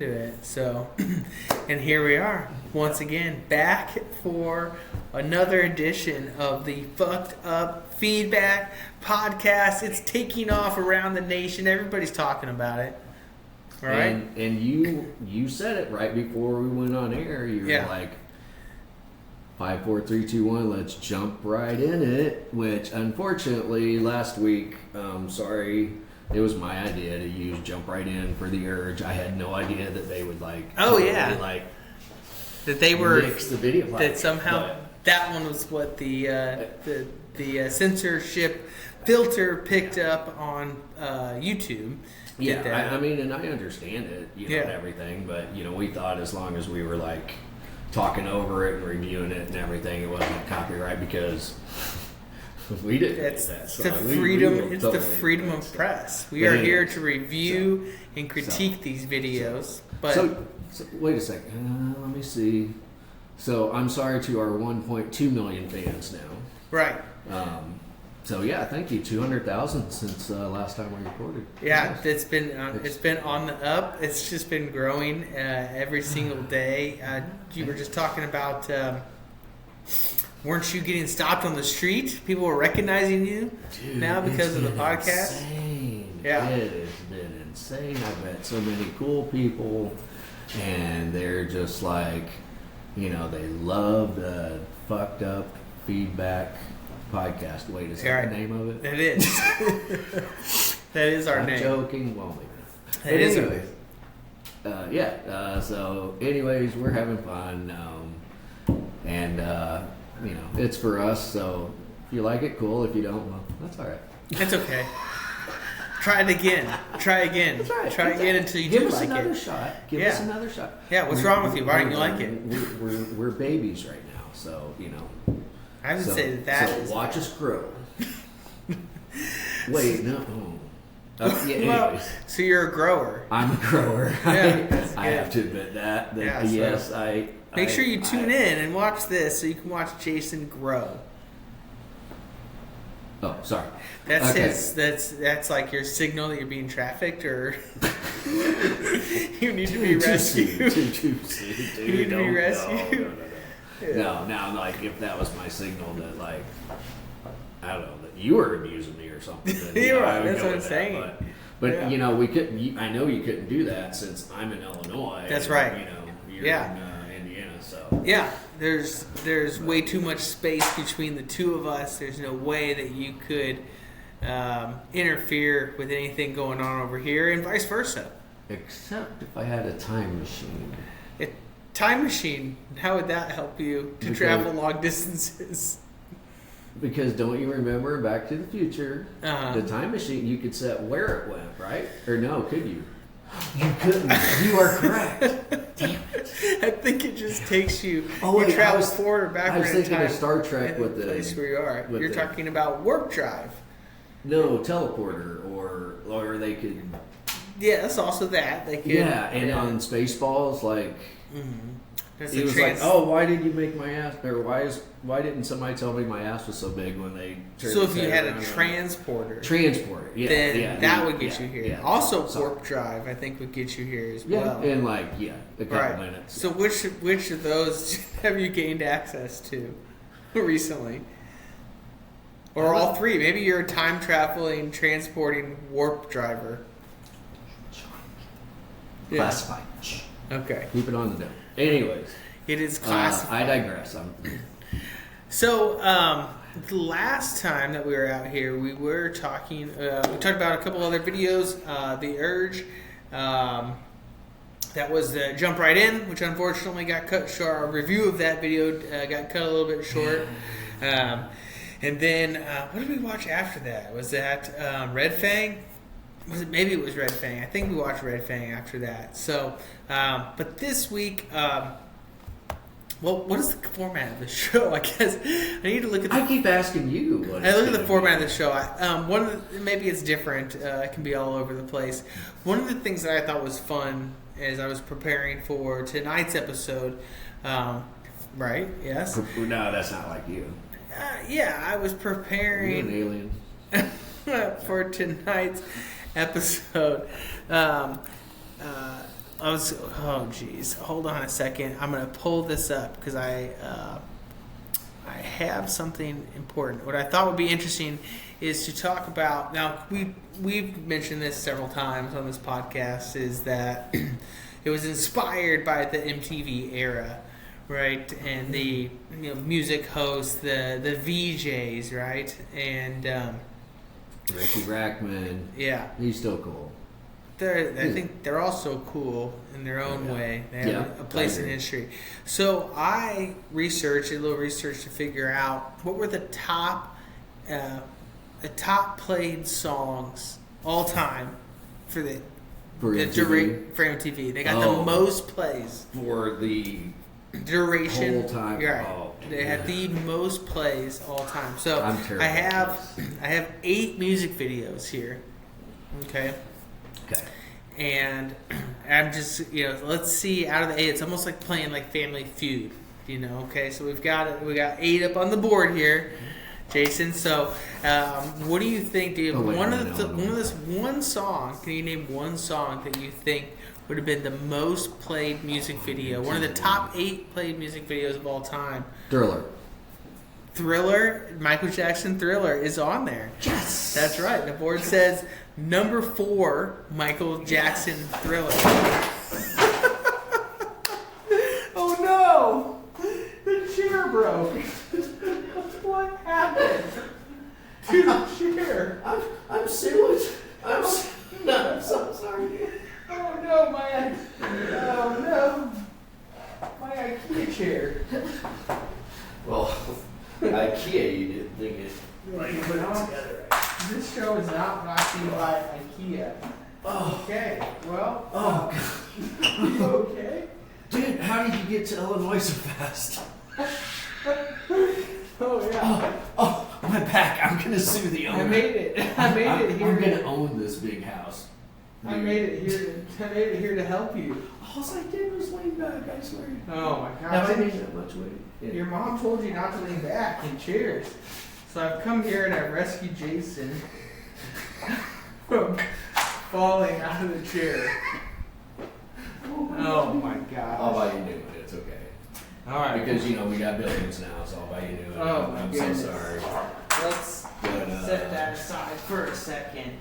to it. So, and here we are once again back for another edition of the Fucked Up Feedback podcast. It's taking off around the nation. Everybody's talking about it. All right. And you said it right before we went on air. You were like, 5, 4, 3, 2, 1. Let's jump right in it. Which unfortunately last week, sorry. It was my idea to use Jump Right In for the Urge. I had no idea that they would like. Oh totally yeah. Like that they were mix the video. That somehow that one was what the censorship filter picked up on YouTube. Yeah, I mean, and I understand it, and everything, but we thought as long as we were like talking over it and reviewing it and everything, it wasn't copyright because. We didn't. It's the freedom. It's the freedom of press. We are here to review and critique these videos. But so wait a second. Let me see. So I'm sorry to our 1.2 million fans now. Right. So yeah, thank you. 200,000 since last time we recorded. Yeah, it's been on the up. It's just been growing every single day. You were just talking about. Weren't you getting stopped on the street? People were recognizing you now because of the podcast? Insane. Yeah. It has been insane. I've met so many cool people, and they're just like, they love the Fucked Up Feedback podcast. Wait, is that the name of it? It is. That is our name. I'm joking. Well, maybe. It is anyways. So, anyways, we're having fun. It's for us, so if you like it, cool. If you don't, well, that's all right. It's okay. Try it again. Try again. That's right. Try again until you do like it. Give us another shot. Give us another shot. Yeah, what's wrong with you? Why don't you like it? We're babies right now, so, I would say that So watch us grow. Wait, no. Well, so you're a grower. I'm a grower. Yeah, I have to admit that yes, I... Make sure you tune in and watch this so you can watch Jason grow. Oh, sorry. That's okay. That's like your signal that you're being trafficked or you need to be rescued. Too juicy, dude. You need to be rescued. No, like if that was my signal that like I don't know that you were abusing me or something. Then, You're right. That's what I'm saying. But we couldn't. I know you couldn't do that since I'm in Illinois. That's right. You're in Indiana, so yeah. There's way too much space between the two of us. There's no way that you could interfere with anything going on over here, and vice versa. Except if I had a time machine. Time machine. How would that help you to travel long distances? Because don't you remember Back to the Future? The time machine, you could set where it went, right? Or no, could you? You couldn't. You are correct. Damn it. I think it just takes you. Oh, you travel forward or backward. I was thinking in time of Star Trek with the place where you are. You're talking about warp drive. No, teleporter, or they could. Yeah, that's also that. They could. Yeah, and on Spaceballs, like. Mm-hmm. It was like, oh, why did you make my ass? Or why didn't somebody tell me my ass was so big when they? So if you had a transporter, then that would get you here. Yeah, also, warp drive, I think, would get you here as well. Yeah, in a couple minutes. So which of those have you gained access to recently? Or all three? Maybe you're a time traveling, transporting warp driver. Classified. Okay. Keep it on the down. Anyways, it is classified. I digress. So, the last time that we were out here, we were talking. We talked about a couple other videos. The Urge. That was the Jump Right In, which unfortunately got cut short. Our review of that video got cut a little bit short. And then, what did we watch after that? Was that Red Fang? Maybe it was Red Fang. I think we watched Red Fang after that. So, but this week, what is the format of the show? I guess I need to look at. I keep asking you. I look at the format of the show. Maybe it's different. It can be all over the place. One of the things that I thought was fun as I was preparing for tonight's episode. Right? Yes. No, that's not like you. Yeah, I was preparing. You're an alien. For tonight's episode. Oh, geez. Hold on a second. I'm gonna pull this up because I have something important. What I thought would be interesting is to talk about. Now we've mentioned this several times on this podcast. Is that it was inspired by the MTV era, right? And the music hosts, the VJs, right? And Ricky Rackman. Yeah, he's still cool. I think they're also cool in their own way. They have a place in history. So I did a little research to figure out what were the top played songs all time for MTV. They got the most plays for the duration whole time. Right. Oh, they had the most plays all time. So I'm terrible I have 8 music videos here. Okay. And I'm just, let's see, out of the 8, it's almost like playing like Family Feud, okay? So we got 8 up on the board here, Jason. So what do you think? Do you have one song? Can you name one song that you think would have been the most played music video? One of the top 8 played music videos of all time. Thriller, Michael Jackson Thriller is on there. Yes! That's right. The board says number 4, Michael Jackson Thriller. Oh no! The chair broke. What happened to the chair? I'm serious. I'm so sorry. Oh no, my IKEA chair. Well, IKEA, you didn't think it. You put it together. This show is not brought to you by IKEA. Oh. Okay. Well. Oh. You okay? Dude, how did you get to Illinois so fast? Oh yeah. Oh, my back. I'm gonna sue the owner. I made it here. I'm gonna own this big house. I made it here to help you. All I did was lean back, I swear. Oh my Now gosh. I made that much weight. Yeah. Your mom told you not to lean back in chairs. So I've come here and I've rescued Jason from falling out of the chair. Oh my gosh. I'll buy you new one. It's okay. All right. Because we got buildings now, so I'll buy you new one. Oh, I'm goodness. so sorry. Let's set that aside for a second.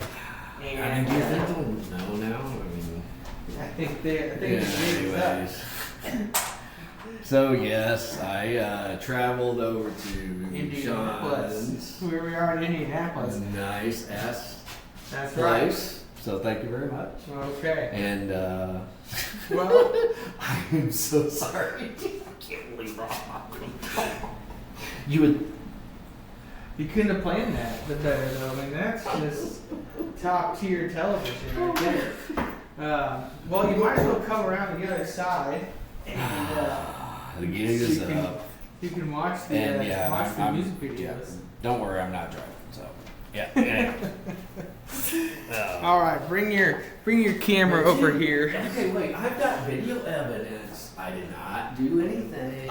And do you think they'll know now? I think it's up. Anyways. So yes, I traveled over to Indianapolis. Sean's. Where we are in Indianapolis. Nice ass That's place. So thank you very much. Okay. And well, I'm so sorry. I can't believe you would. You couldn't have planned that better though. I mean, that's just top tier television right there. Well, you might as well come around the other side and the gig is up. You can watch the music videos. Yeah, don't worry, I'm not driving. So yeah. All right, bring your camera over here. Okay, wait. I've got video evidence. I did not do anything.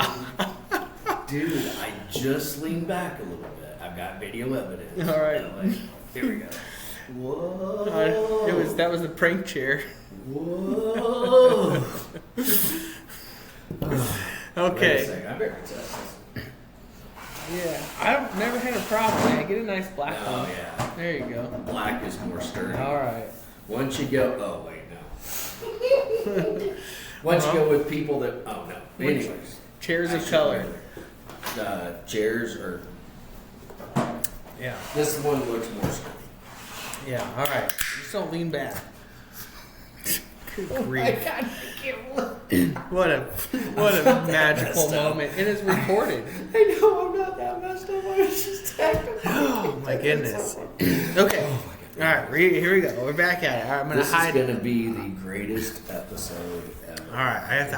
Dude, I just leaned back a little bit. I've got video evidence. All right. Here we go. Whoa. That was the prank chair. Whoa. Okay. Wait a second. I better test this. Yeah, I've never had a problem, man. Get a nice black one. Oh, yeah. There you go. Black is more sturdy. All right. Once you go, oh wait, no. Once you go with people that, oh no. Anyways. Chairs of color. Chairs are. Yeah. This one looks more sturdy. Yeah. All right. Just don't lean back. Good grief. My God, I can't look. What a magical moment. It is recorded. I know I'm not that messed up. I was just technical. Oh my goodness. Okay. All right. Here we go. We're back at it. All right, I'm gonna hide. This is gonna be the greatest episode ever. All right. I have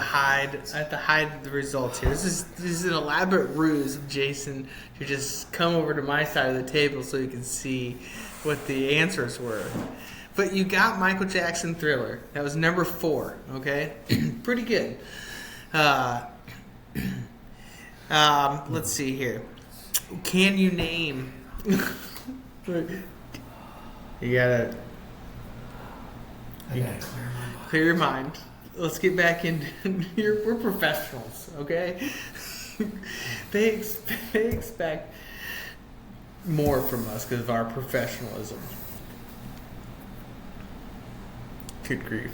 to hide the results here. This is an elaborate ruse of Jason to just come over to my side of the table so you can see what the answers were. But you got Michael Jackson Thriller. That was number 4. Okay, pretty good. Let's see here. Can you name? You gotta clear your mind. let's get back in. We're professionals, okay? They expect more from us because of our professionalism. Good grief.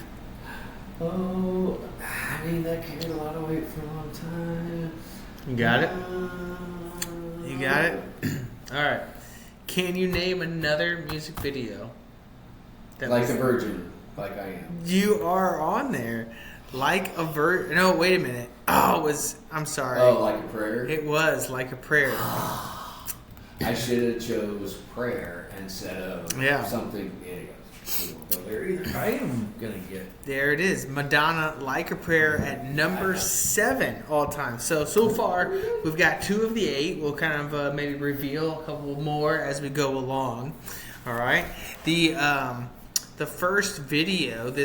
Oh, I mean, that carried a lot of weight for a long time. You got it? You got it? All right. Can you name another music video? Like a virgin, like I am. You are on there. Like a virgin. No, wait a minute. Oh, it was. I'm sorry. Oh, like a prayer? It was like a prayer. I should have chose prayer instead of something. I am going to get. There it is. Madonna, Like a Prayer at number 7 all time. So far, we've got 2 of the 8. We'll kind of maybe reveal a couple more as we go along. All right. The first video of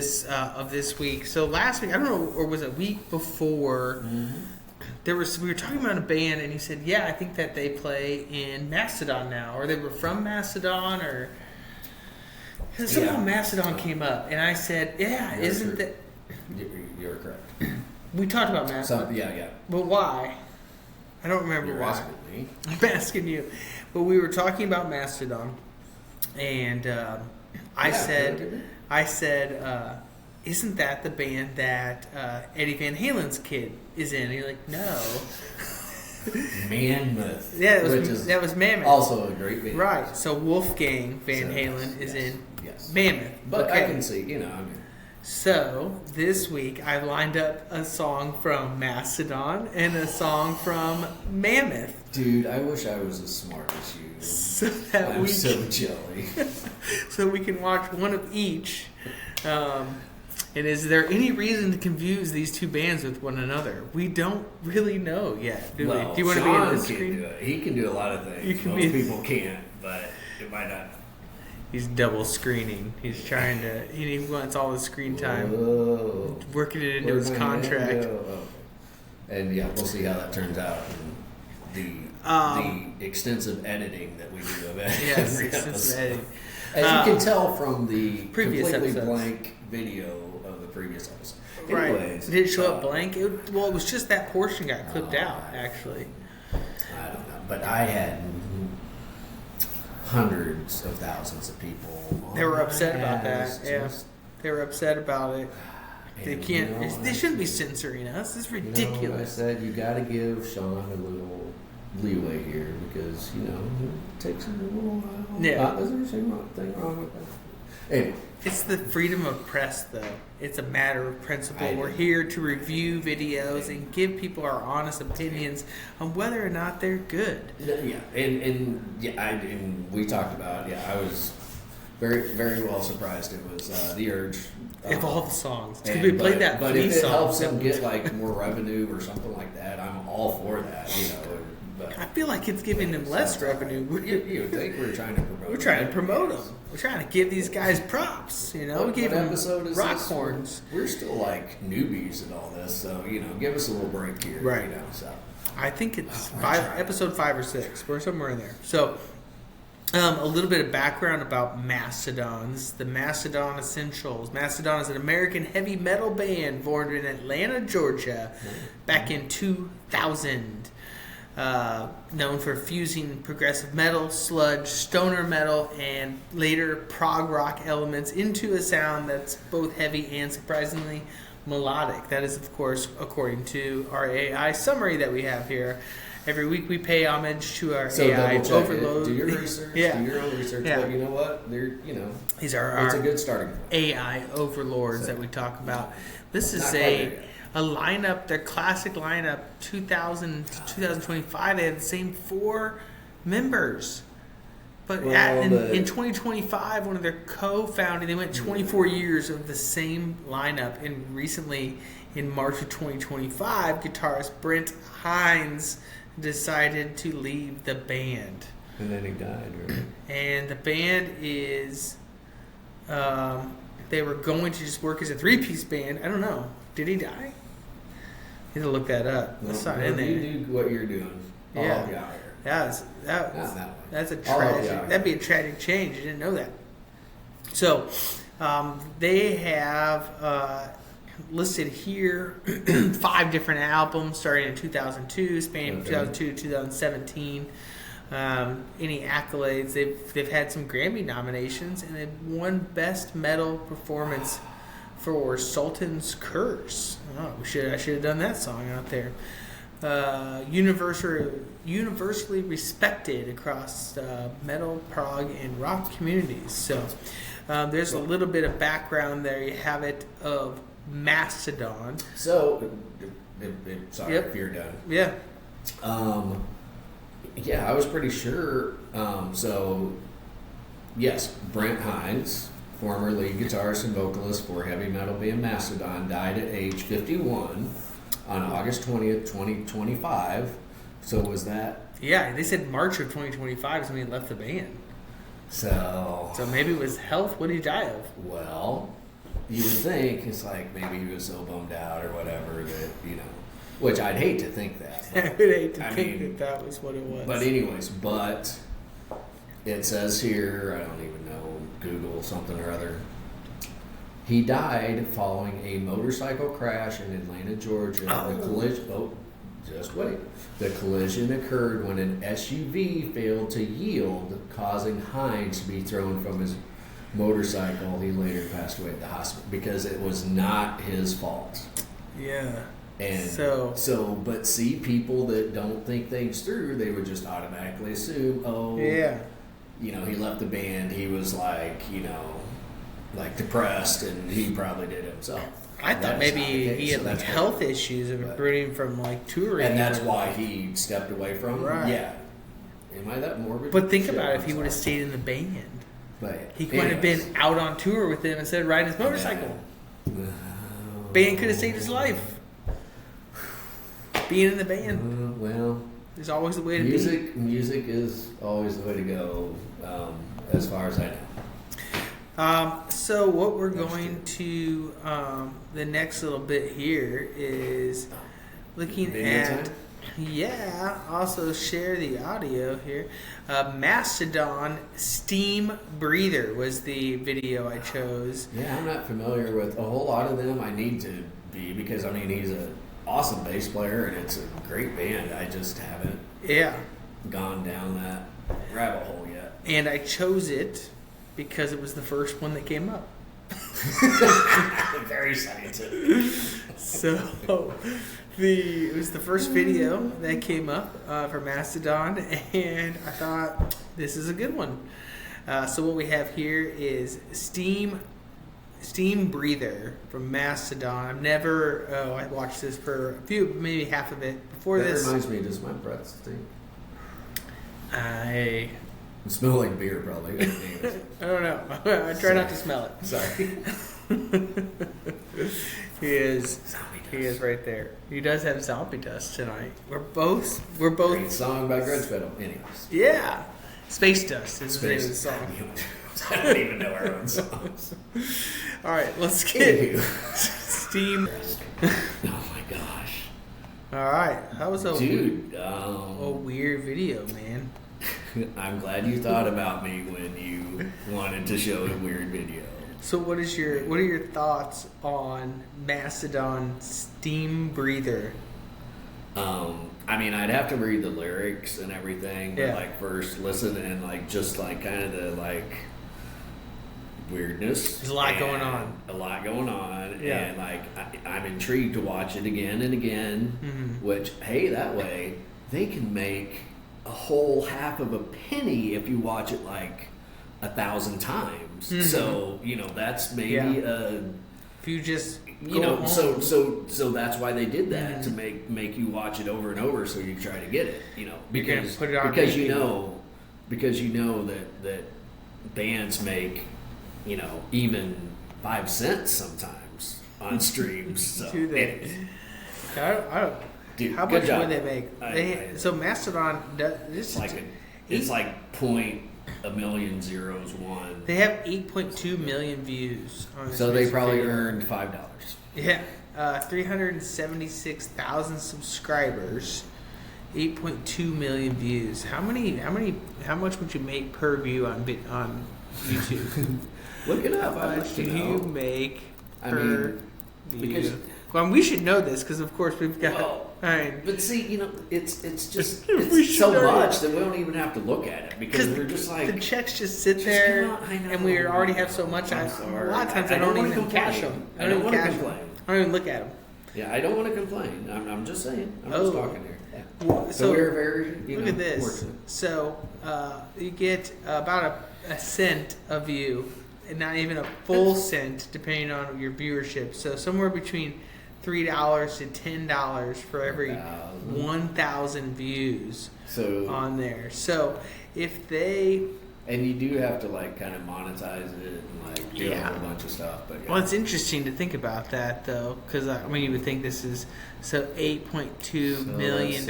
this week. So last week, I don't know, or was it a week before? We were talking about a band, and he said, "Yeah, I think that they play in Mastodon now, or they were from Mastodon, or." Somehow Mastodon came up, and I said, "Yeah, isn't that?" You're correct. We talked about Mastodon. Yeah. But why? I don't remember You're why. asking me. I'm asking you. But we were talking about Mastodon, and I said, "Isn't that the band that Eddie Van Halen's kid is in?" And you're like, "No." Mammoth. Yeah, that was Mammoth. Also a great band. Right. So Wolfgang Van Halen is in Mammoth. But okay. I can see, I mean. So this week I lined up a song from Mastodon and a song from Mammoth. Dude, I wish I was as smart as you. So that I'm so jelly. So we can watch one of each. And is there any reason to confuse these two bands with one another? We don't really know yet, do we? Do you want to be in the screen? Do it. He can do a lot of things. Most people can't, but it might not. He's double screening. He's trying to. He wants all the screen time. Whoa. Working it into his contract. And yeah, we'll see how that turns out. The extensive editing that we do of it. Yes, extensive editing. As you can tell from the previous completely episodes. Blank video of the previous episode. Right. Anyways, Did it show up blank? It was just that portion got clipped out, actually. I don't know. But I had hundreds of thousands of people. They were upset about that. Yeah. They were upset about it. They can't. They shouldn't be censoring us. It's ridiculous. I said you got to give Sean a little leeway here because it takes him a little while. Yeah. There's anything wrong with that. Anyway. It's the freedom of press, though. It's a matter of principle. We're here to review videos and give people our honest opinions on whether or not they're good. Yeah, and we talked about. I was very, very well surprised. It was The Urge. Of all the songs, because we played that. But if it helps them get like more revenue or something like that, I'm all for that. But I feel like it's giving them less revenue. You think we're trying to promote? We're trying to promote them. We're trying to give these guys props. We gave them rock horns. We're still like newbies at all this, so give us a little break here. Right. So I think it's episode 5 or 6. We're somewhere in there. So. A little bit of background about Mastodons, the Mastodon Essentials. Mastodon is an American heavy metal band formed in Atlanta, Georgia, back in 2000. Known for fusing progressive metal, sludge, stoner metal, and later prog rock elements into a sound that's both heavy and surprisingly melodic. That is, of course, according to our AI summary that we have here. Every week we pay homage to our AI overload. Do your research. Do your own research. Yeah. But you know what? These are it's a good starting point. AI overlords that we talk about. This is a lineup, their classic lineup, 2000 to 2025. They had the same 4 members. But in 2025, one of their co-founding, they went 24 years of the same lineup. And recently, in March of 2025, guitarist Brent Hines decided to leave the band. And then he died, right? And the band is, they were going to just work as a 3-piece band. I don't know. Did he die? You have to look that up. That's not in there. You do what you're doing. I'll help you out here. That's a tragic. That'd be a tragic change. You didn't know that. So, they have listed here 5 different albums starting in 2002, spanning 2002 to 2017. Any accolades? They've had some Grammy nominations, and they've won Best Metal Performance for Sultan's Curse. Oh, I should have done that song out there. Universally respected across metal, prog, and rock communities. So there's a little bit of background there. You have it of Mastodon. So, sorry if you're done. Yeah. Yeah, I was pretty sure. So, yes, Brent Hines, former lead guitarist and vocalist for heavy metal band Mastodon, died at age 51 on August 20th, 2025. So was that? Yeah, they said March of 2025 is when he left the band. So maybe it was health. What did he die of? Well, you would think it's like maybe he was so bummed out or whatever that, which I'd hate to think that. I would hate to think that was what it was. But anyways, it says here, I don't even know, Google something or other. He died following a motorcycle crash in Atlanta, Georgia. The collision occurred when an SUV failed to yield, causing Hines to be thrown from his motorcycle. He later passed away at the hospital because it was not his fault. Yeah. And but see, people that don't think things through, they would just automatically assume, he left the band, he was like depressed, and he probably did it himself. I thought maybe he had health issues and rooting from touring, and that's why he stepped away from. Right. Yeah. Am I that morbid? But think about it, if he would have stayed in the band, he could have been out on tour with them instead of riding his motorcycle. Band could have saved his life. Being in the band. Well, there's always a way to be. Music is always the way to go, as far as I know. So what we're going to the next little bit here is looking at also share the audio here. Mastodon Steam Breather was the video I chose. Yeah, I'm not familiar with a whole lot of them. I need to be, because he's an awesome bass player and it's a great band. I just haven't gone down that rabbit hole yet. And I chose it because it was the first one that came up. Very scientific. So it was the first video that came up for Mastodon, and I thought this is a good one. So what we have here is Steam Breather from Mastodon. I watched this for a few, maybe half of it before this. That reminds me, does my breath stink? It smells like beer, probably. I don't know. I try not to smell it. Sorry. He is right there. He does have zombie dust tonight. We're both. Great song by Grudge Pedal. Anyways. Yeah. Space Dust is the name of the song. I don't even know our own songs. All right, let's get Steam. Oh my gosh. All right, that was a weird video, man. I'm glad you thought about me when you wanted to show a weird video. So what are your thoughts on Mastodon Steam Breather? I'd have to read the lyrics and everything, but first listen and just kind of the weirdness. There's a lot going on. And I'm intrigued to watch it again and again. Mm-hmm. Which, hey, that way they can make a whole half of a penny if you watch it 1,000 times. Mm-hmm. So that's maybe if you just so that's why they did that, to make you watch it over and over, so you try to get it. Because put it on because you know that bands make even 5 cents sometimes on streams. So do they? I don't. Dude, how much would they make? So Mastodon does this. It's like point a million zeros one. They have 8.2 million views on this. So they probably earned $5. Yeah, 376,000 subscribers, 8.2 million views. How much would you make per view on YouTube? Look it up. How much do you make per Because well, we should know this because, of course, we've got. Well, all right. but see, it's just We it's should so know much it. that we don't even have to look at it because we're just like the checks just sit there, come on, I know. and we already have so much. I'm sorry. A lot of times I don't don't wanna even cash complain. them. I don't want to cash complain. them. I don't even look at them. Yeah, I don't want to complain. I'm just saying. I'm just talking here. Yeah. Well, So we're very look at this. So you get about a cent a view, and not even a full cent, depending on your viewership. So somewhere between $3 to $10 for every 1,000 views on there. So if they and you do have to like kind of monetize it and like do a whole bunch of stuff. But well, it's interesting to think about that though, because you would think this is $8.2 million,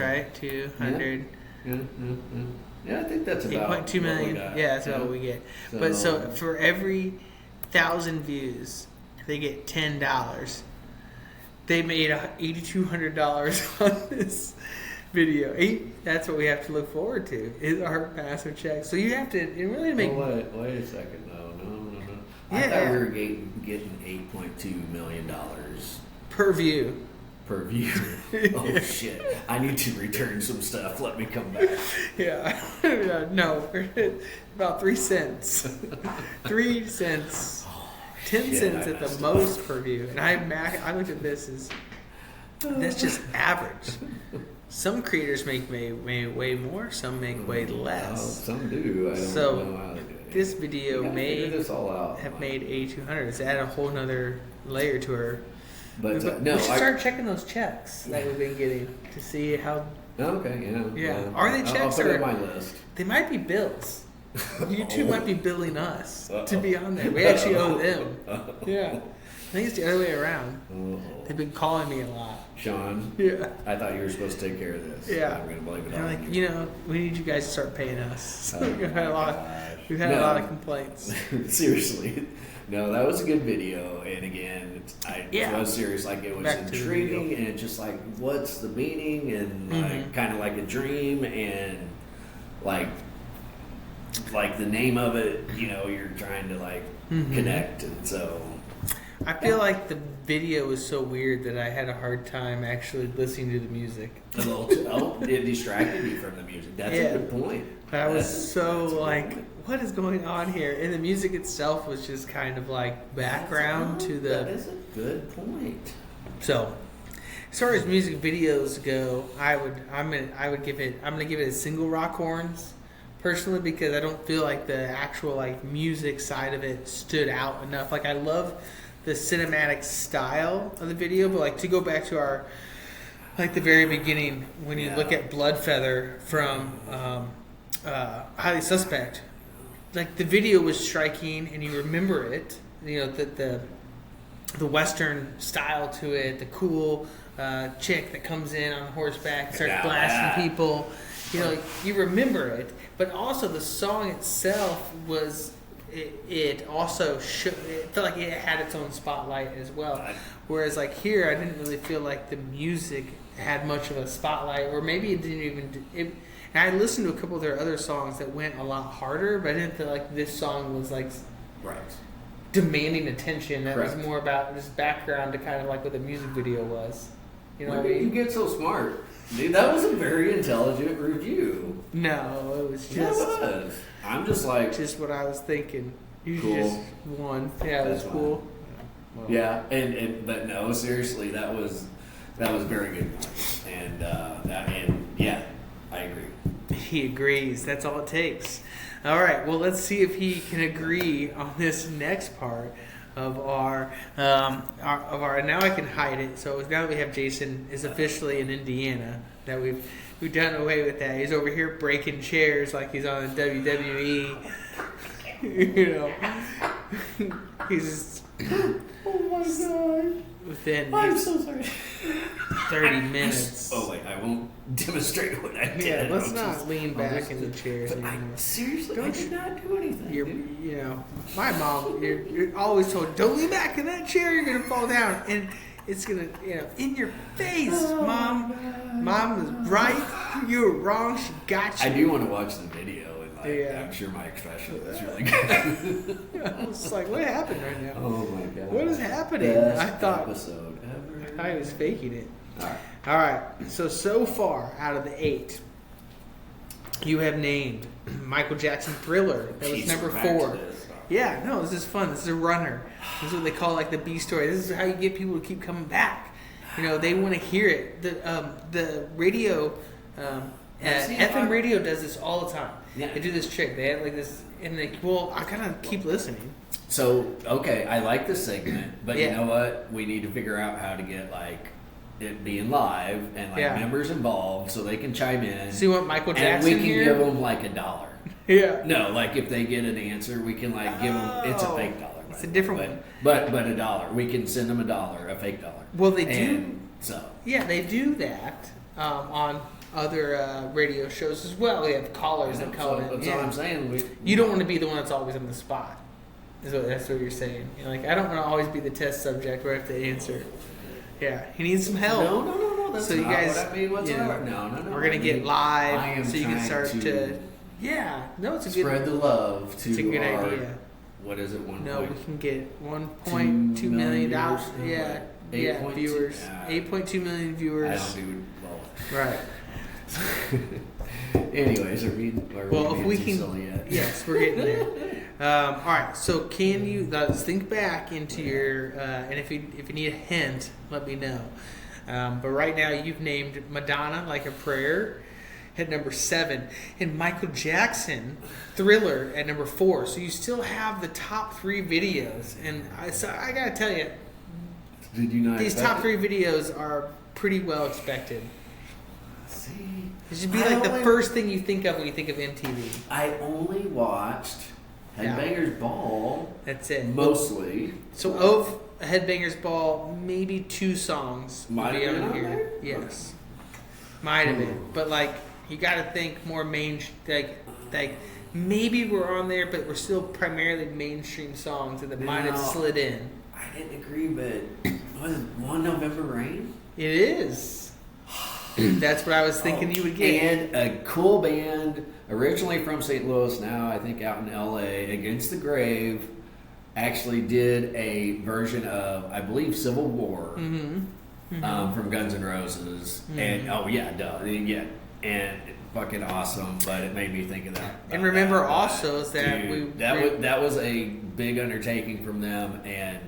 right? 200. Yeah, I think that's about 8.2 million. Yeah, that's about what we get. But so for every 1,000 views, they get $10. They made $8,200 on this video. That's what we have to look forward to is our passive check. So you have to really make. Wait a second. No. I thought we were getting $8.2 million per view. Per view. Oh shit! I need to return some stuff. Let me come back. Yeah. No, about 3 cents. 3 cents. 10 cents at the most per view. And I looked at this as that's just average. Some creators make way more. Some make way less. Some do. I don't know how to do it. This video may this all out. have made $8,200. It's add a whole nother layer to her. But we should start checking those checks that we've been getting to see how. Okay. Yeah. Are they checks I'll put or it on my list? They might be bills. You two might be billing us to be on there. We actually owe them. Yeah. I think it's the other way around. They've been calling me a lot. Sean? Yeah. I thought you were supposed to take care of this. Yeah. I'm going to blame it They're on like, you. We need you guys to start paying us. Oh We've had a lot of complaints. Seriously. No, that was a good video. And again, I was serious. Like, it was intriguing. And it's just like, what's the meaning? And like, kind of like a dream. And like the name of it, you're trying to like connect. And so I feel like the video was so weird that I had a hard time actually listening to the music. It distracted me from the music. That's a good point. I was so like, what is going on here? And the music itself was just kind of like background to the. That is a good point. So, as far as music videos go, I'm gonna give it a single rock horns. Personally, because I don't feel like the actual like music side of it stood out enough. Like I love the cinematic style of the video, but like to go back to our like the very beginning when you look at Bloodfeather from Highly Suspect, like the video was striking and you remember it. The Western style to it, the cool chick that comes in on horseback, starts blasting people. You remember it, but also the song itself was. It also it felt like it had its own spotlight as well. Whereas like here, I didn't really feel like the music had much of a spotlight, or maybe it didn't even. And I listened to a couple of their other songs that went a lot harder, but I didn't feel like this song was like demanding attention. That was more about this background to kind of like what the music video was. When did you get so smart? Dude, that was a very intelligent review. No, it was just. Yeah, it was. I'm just like. Just what I was thinking. You cool. Just won. Yeah, that's cool. Well, yeah, but no, seriously, that was very good. And yeah, I agree. He agrees. That's all it takes. All right. Well, let's see if he can agree on this next part of our now I can hide it. So now that we have Jason is officially in Indiana, that we've done away with that. He's over here breaking chairs like he's on WWE. He's oh my god. I'm so sorry. 30 minutes. Oh wait, I won't demonstrate what I did. Yeah, let's not lean back in the chairs anymore. Seriously, I did not do anything. My mom, you're always told, don't lean back in that chair, you're gonna fall down, and it's gonna, in your face, Mom. God. Mom was right, you were wrong. She got you. I do want to watch the video and I'm sure my expression was really good. I was like, what happened right now? Oh my god. What is happening? Best I thought episode ever. I was faking it. Alright. All right. So far out of the 8, you have named Michael Jackson Thriller. That was number 4. Yeah, no, this is fun. This is a runner. This is what they call like the B story. This is how you get people to keep coming back. You know, they want to hear it. The radio, FM radio does this all the time. Yeah. They do this trick. They have like this, and they, well, I gotta keep listening. So, okay, I like this segment, but Yeah. you know what? We need to figure out how to get like it being live and like members involved so they can chime in. See what Michael Jackson and we can here? give them like $1. Yeah. No, like if they get an answer, we can like give them. It's a fake $1. It's a different one. But $1. We can send them $1, a fake $1. Well, they and do. So Yeah, they do that on other radio shows as well. We have callers that call in. That's all I'm saying. You don't want to be the one that's always on the spot. That's what you're saying. You're like, I don't want to always be the test subject where I have to answer. Yeah, he needs some help. No. That's so not you guys, what I mean whatsoever. No. We're gonna get live, I am so you can trying start to. Yeah, no, it's a spread good. the love to It's a good our, idea. What is it? No, we can get $1.2 million. Yeah, viewers. 8.2 million viewers. I don't do both. Right. Anyways, well, if we can, yes, we're getting there. All right. So, can you let's think back into your and if you need a hint, let me know. But right now, you've named Madonna Like a Prayer at number 7, and Michael Jackson Thriller at number 4. So you still have the top 3 videos, and I gotta tell you, did you not? These top 3 videos are pretty well expected. See, it should be like the first thing you think of when you think of MTV. I only watched Headbangers Ball. That's it. Mostly. So of Headbangers Ball, maybe 2 songs might have been on here. Yes, might have been. But like, you got to think more like maybe we're on there, but we're still primarily mainstream songs that might have slid in. I didn't agree, but was it One November Rain? It is. That's what I was thinking you would get. And a cool band, originally from St. Louis, now I think out in L.A., Against the Grave, actually did a version of, I believe, Civil War from Guns N' Roses. And, and fucking awesome, but it made me think of that. And remember also is that that was a big undertaking from them, and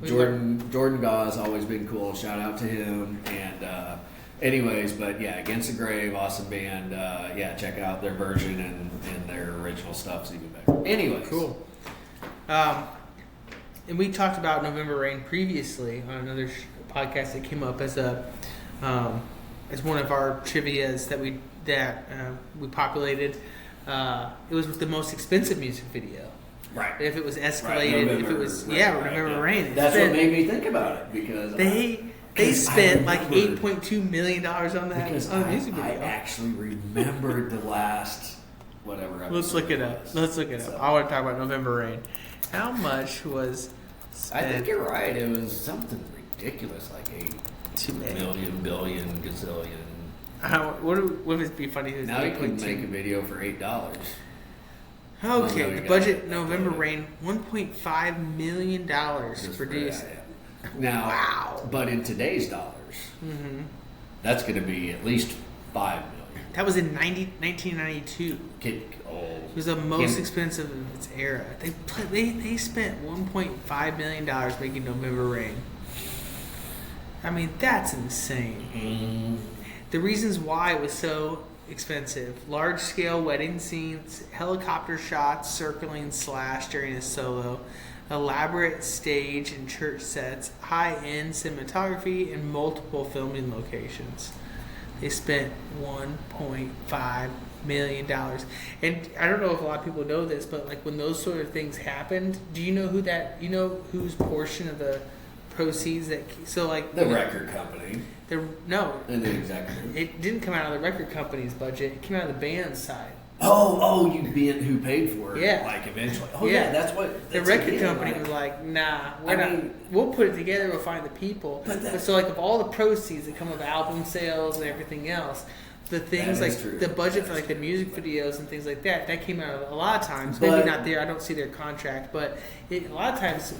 Jordan Gau's always been cool. Shout out to him. And anyways, but yeah, Against the Grave, awesome band. Check out their version, and their original stuff's even better. Anyways, cool. And we talked about November Rain previously on another podcast that came up as one of our trivias that we populated. It was with the most expensive music video. Right. If it was escalated, November, if it was November Rain. That's what made me think about it, because they spent like $8.2 million on that music video. I actually remembered the last whatever. Let's look it up. So, I want to talk about November Rain. How much was spent? I think you're right. It was something ridiculous, like $2 billion, gazillion. Would it be funny? Now you can make a video for $8. Okay, the budget November Rain, $1.5 million produced. Now, wow! But in today's dollars, that's going to be at least $5 million. That was in 1992. It was the most expensive of its era. They spent $1.5 million making November Rain. I mean, that's insane. The reasons why it was so expensive: large-scale wedding scenes, helicopter shots circling Slash during his solo, elaborate stage and church sets, high-end cinematography, and multiple filming locations. They spent $1.5 million. And I don't know if a lot of people know this, but like when those sort of things happened, do you know whose portion of the proceeds the record company. And the executive. It didn't come out of the record company's budget. It came out of the band's side. You being who paid for it? Yeah. Like eventually. That's what the record company was like. Nah, we'll put it together. We'll find the people. But so like of all the proceeds that come of album sales and everything else, the things That like is true. the budget That for is like the true. music videos and things like that, that came out of a lot of times. But- Maybe not there. I don't see their contract, but a lot of times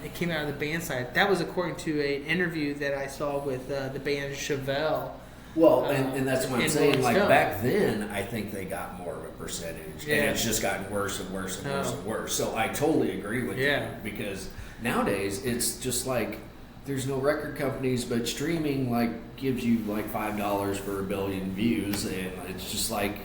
it came out of the band side. That was according to an interview that I saw with the band Chevelle. Well, and that's what I'm in saying. Rolling Like Stone. back then, I think they got more of a percentage, Yeah. and it's just gotten worse and worse and worse Oh. and worse. So I totally agree with Yeah. you because nowadays it's just like there's no record companies, but streaming like gives you like $5 for a billion views, and it's just like.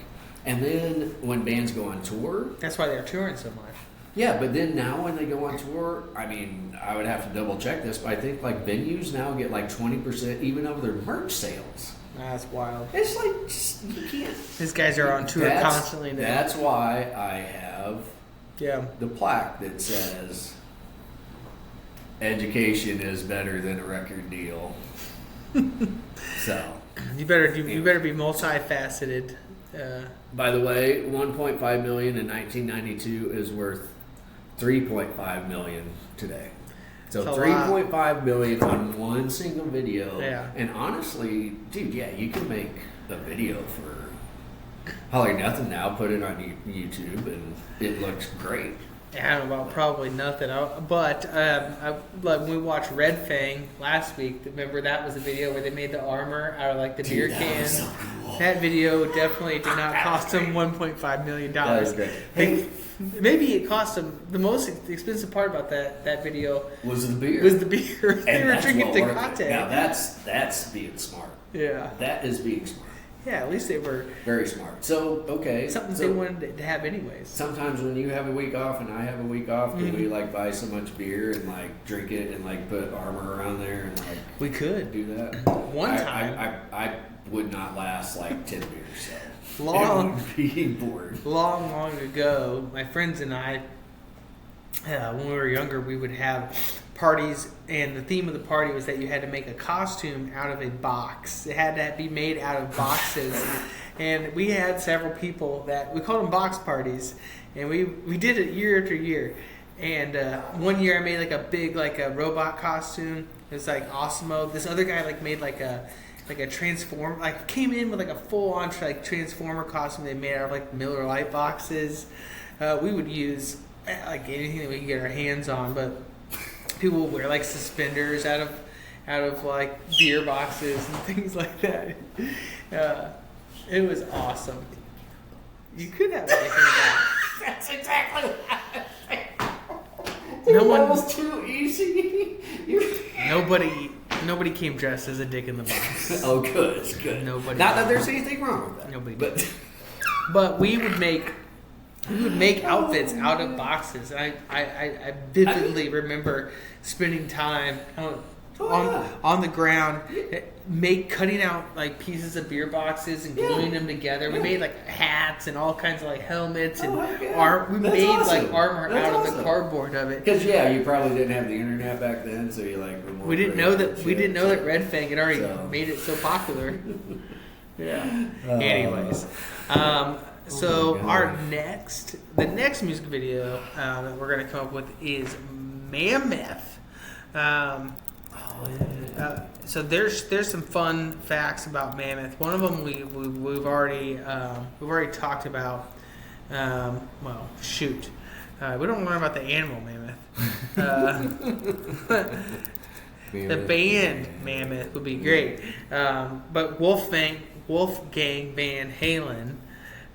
And then when bands go on tour, That's why they're touring so much. yeah, but then now when they go on tour, I mean, I would have to double check this, but I think like venues now get like 20% even of their merch sales. That's wild. It's like just, you can't. These guys are on tour constantly now. That's why I have Yeah. the plaque that says education is better than a record deal. So, You better be multifaceted. by the way, 1.5 million in 1992 is worth 3.5 million today. So That's a 3.5 million on one single video. Yeah. And honestly, dude, yeah, you can make a video for probably nothing now, put it on YouTube, and it looks great. I don't know about probably nothing, but like when we watched Red Fang last week, remember that was a video where they made the armor out of like the beer Dude, that can. was so cool. That video definitely did not cost them $1.5 million. That was great. Hey, Maybe it cost them the most expensive part about that video was the beer. was the beer. They And were that's drinking well worth it. Tecate. Now that's being smart. Yeah, That is being smart. yeah. At least they were Very smart. So okay, something so they wanted to have anyways. sometimes when you have a week off and I have a week off, can Mm-hmm. we like buy so much beer and like drink it and like put armor around there and like We could. do that? One time. I would not last like 10 beers. So Long- I would be bored. Long ago, my friends and I, when we were younger, we would have parties, and the theme of the party was that you had to make a costume out of a box. It had to be made out of boxes, and we had several people that we called them box parties, and we did it year after year. And one year I made like a big like a robot costume. It was like Osmo. This other guy like made like a transform, like came in with like a full on like transformer costume they made out of like Miller Lite boxes. We would use like anything that we could get our hands on, but people would wear like suspenders out of like beer boxes and things like that. It was awesome. You could have anything about That's exactly what No one- That was too easy. Nobody came dressed as a dick in the box. Oh, good. Nobody. Not that there's anything wrong with that. Nobody But But we would make outfits out of boxes. I vividly remember spending time on the ground, cutting out like pieces of beer boxes and gluing them together. We made like hats and all kinds of like helmets and we That's made awesome. like armor That's out of the awesome. cardboard of it. because you probably didn't have the internet back then, so you like were more We didn't know creative that and shit. Red Fang had already So. made it so popular. Yeah. Uh, Anyways, so my God. the next music video that we're gonna come up with is Mammoth. So there's some fun facts about Mammoth. One of them we've already talked about. Well, shoot, we don't learn about the animal mammoth. The band Mammoth would be great, but Wolfgang Van Halen,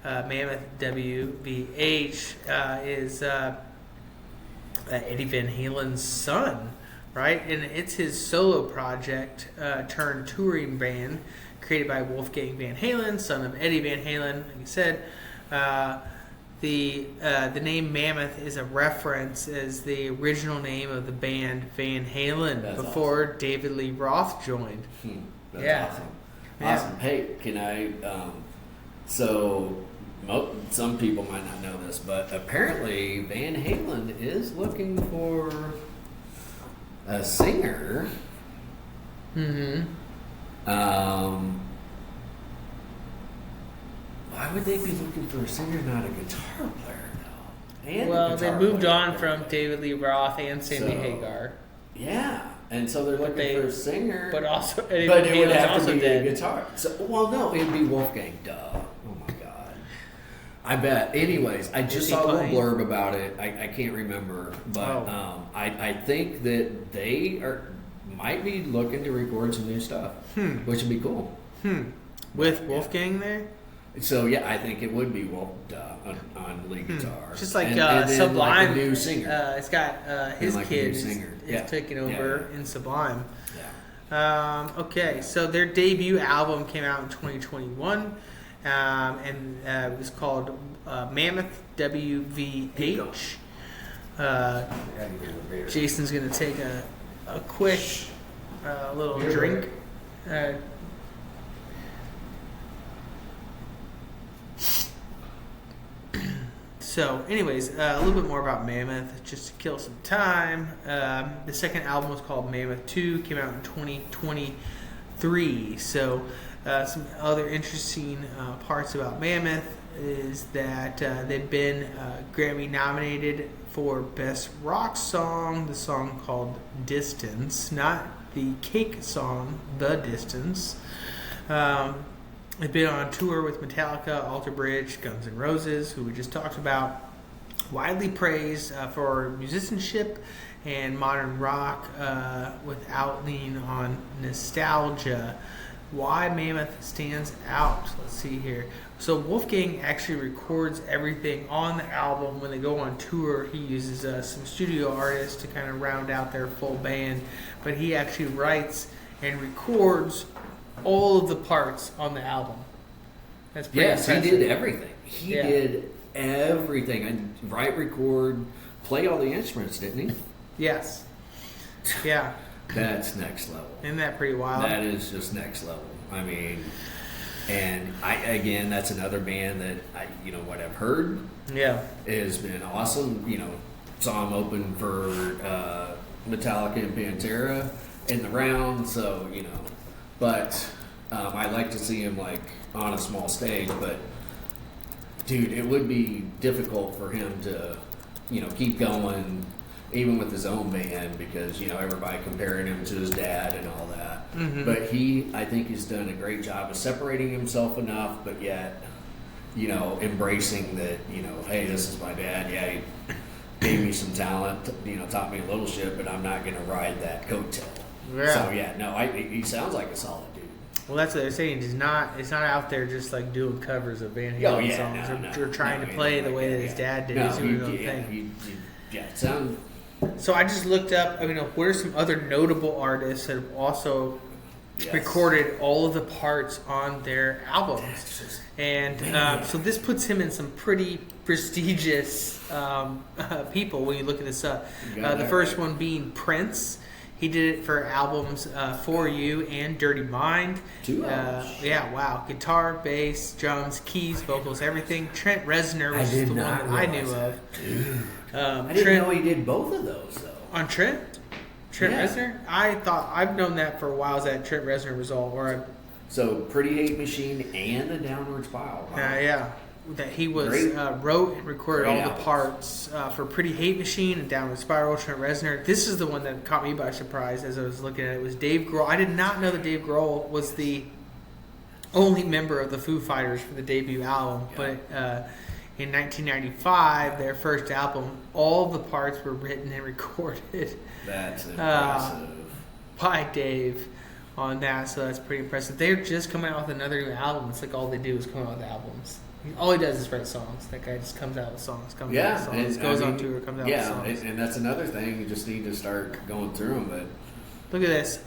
Mammoth WVH, is Eddie Van Halen's son, right? And it's his solo project turned touring band created by Wolfgang Van Halen, son of Eddie Van Halen. Like you said, the name Mammoth is a reference as the original name of the band Van Halen. That's before David Lee Roth joined. That's Yeah. awesome. Yeah. Awesome. Hey, can I? Some people might not know this, but apparently Van Halen is looking for a singer. Mm-hmm. Why would they be looking for a singer, not a guitar player, though? And a Well, they guitar moved player, on from apparently. David Lee Roth and Sammy So- Hagar. Yeah, And so they're looking for a singer. But also, but it would have to be a guitar. So, well, no, it'd be Wolfgang. Duh. Oh my God. I bet. Anyways, I just saw a little blurb about it. I can't remember, but I think that they might be looking to record some new stuff, which would be cool. With Wolfgang there. So yeah, I think it would be on lead guitar. Just like and Sublime, like a new singer. It's got his like kid is taking over in Sublime. Yeah. Okay, so their debut album came out in 2021, and it was called Mammoth WVH. Jason's gonna take a quick little drink. So, anyways, a little bit more about Mammoth, just to kill some time. The second album was called Mammoth 2, came out in 2023. So, some other interesting parts about Mammoth is that they've been Grammy nominated for Best Rock Song, the song called Distance, not the Cake song, The Distance. They've been on tour with Metallica, Alter Bridge, Guns N' Roses, who we just talked about. Widely praised for musicianship and modern rock without leaning on nostalgia. Why Mammoth stands out? Let's see here. So Wolfgang actually records everything on the album. When they go on tour, he uses some studio artists to kind of round out their full band. But he actually writes and records all of the parts on the album. That's pretty impressive. He did everything. He did everything. And write, record, play all the instruments, didn't he? Yes. Yeah. That's next level. Isn't that pretty wild? That is just next level. I mean, and that's another band that what I've heard. Yeah. Has been awesome. Saw him open for Metallica and Pantera in the round. So but I like to see him like on a small stage. But dude, it would be difficult for him to keep going even with his own band because everybody comparing him to his dad and all that. Mm-hmm. But I think he's done a great job of separating himself enough, but yet embracing that hey, this is my dad. Yeah, he gave me some talent, taught me a little shit, but I'm not gonna ride that coattail. Yeah. So he sounds like a solid dude. Well, that's what they're saying. It's not out there just like doing covers of Van Halen songs or trying to play the way that his dad did. He's doing his own thing. So I just looked up. What are some other notable artists that have also recorded all of the parts on their albums? And so this puts him in some pretty prestigious people when you look at this up. The first one being Prince. He did it for albums For You and Dirty Mind. 2 albums. Yeah, wow. Guitar, bass, drums, keys, vocals, everything. Trent Reznor was the one that I knew of. Dude. I didn't know he did both of those, though. On Trent Reznor? I've known that for a while, that Trent Reznor was all. So, Pretty Hate Machine and The Downward Spiral. Yeah. That he was wrote and recorded all the parts for Pretty Hate Machine and Downward Spiral. Trent Reznor. This is the one that caught me by surprise as I was looking at it. It was Dave Grohl. I did not know that Dave Grohl was the only member of the Foo Fighters for the debut album. Yeah. But in 1995, their first album, all the parts were written and recorded. That's impressive. By Dave on that, so that's pretty impressive. They're just coming out with another new album. It's like all they do is come out with albums. All he does is write songs. That guy just comes out with songs. Goes on tour, comes out with songs. And that's another thing. You just need to start going through them. But look at this.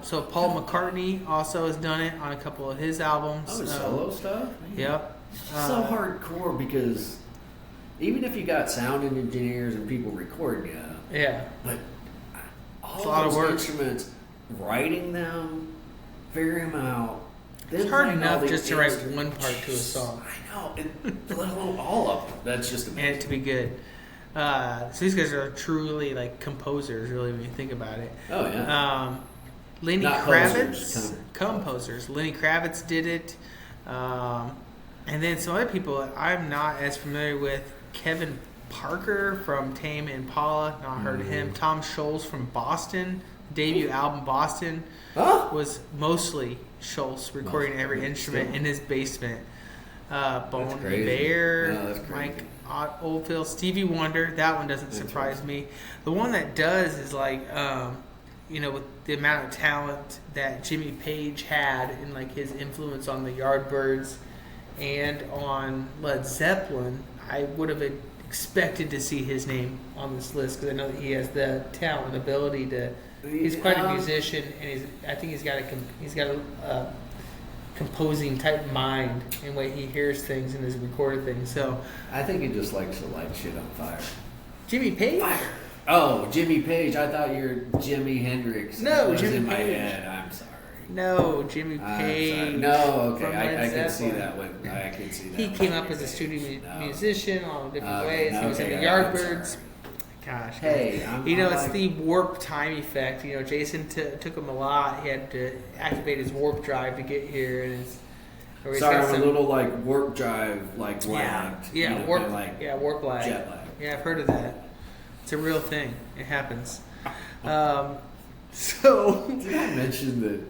So Paul McCartney also has done it on a couple of his albums. Oh, solo stuff? Yep. So hardcore because even if you got sound engineers and people recording you. Yeah. But all those instruments, writing them, figuring them out. It's hard enough just to write one part to a song. I know, let alone all of them. That's just amazing. And it to be good. So these guys are truly like composers, really, when you think about it. Oh yeah. Lenny Kravitz, composers. Lenny Kravitz did it, and then some other people that I'm not as familiar with. Kevin Parker from Tame Impala, not heard of him. Tom Scholz from Boston, debut album, Boston, was mostly Schultz recording every instrument in his basement. Bone Bear, Mike Oldfield, Stevie Wonder. That one doesn't surprise me. The one that does is like, with the amount of talent that Jimmy Page had and like his influence on the Yardbirds and on Led Zeppelin, I would have expected to see his name on this list because I know that he has the talent and ability to. He's quite a musician, and I think he's got a composing type mind in the way he hears things and has recorded things. So I think he just likes to light shit on fire. Jimmy Page? Fire. Oh, Jimmy Page. I thought you were Jimi Hendrix. No, was Jimmy in my Page. head. I'm sorry. No, Jimmy Page. No, okay. I can see that one. I can see that. He came up as a studio musician all different ways. He was in the I'm Yardbirds. sorry. Gosh. Hey, it's the warp time effect. Jason took him a lot. He had to activate his warp drive to get here, and sorry, I'm a little like warp drive, like lagged. Warp lag. Jet lag. Yeah, I've heard of that. It's a real thing. It happens. So did I mention that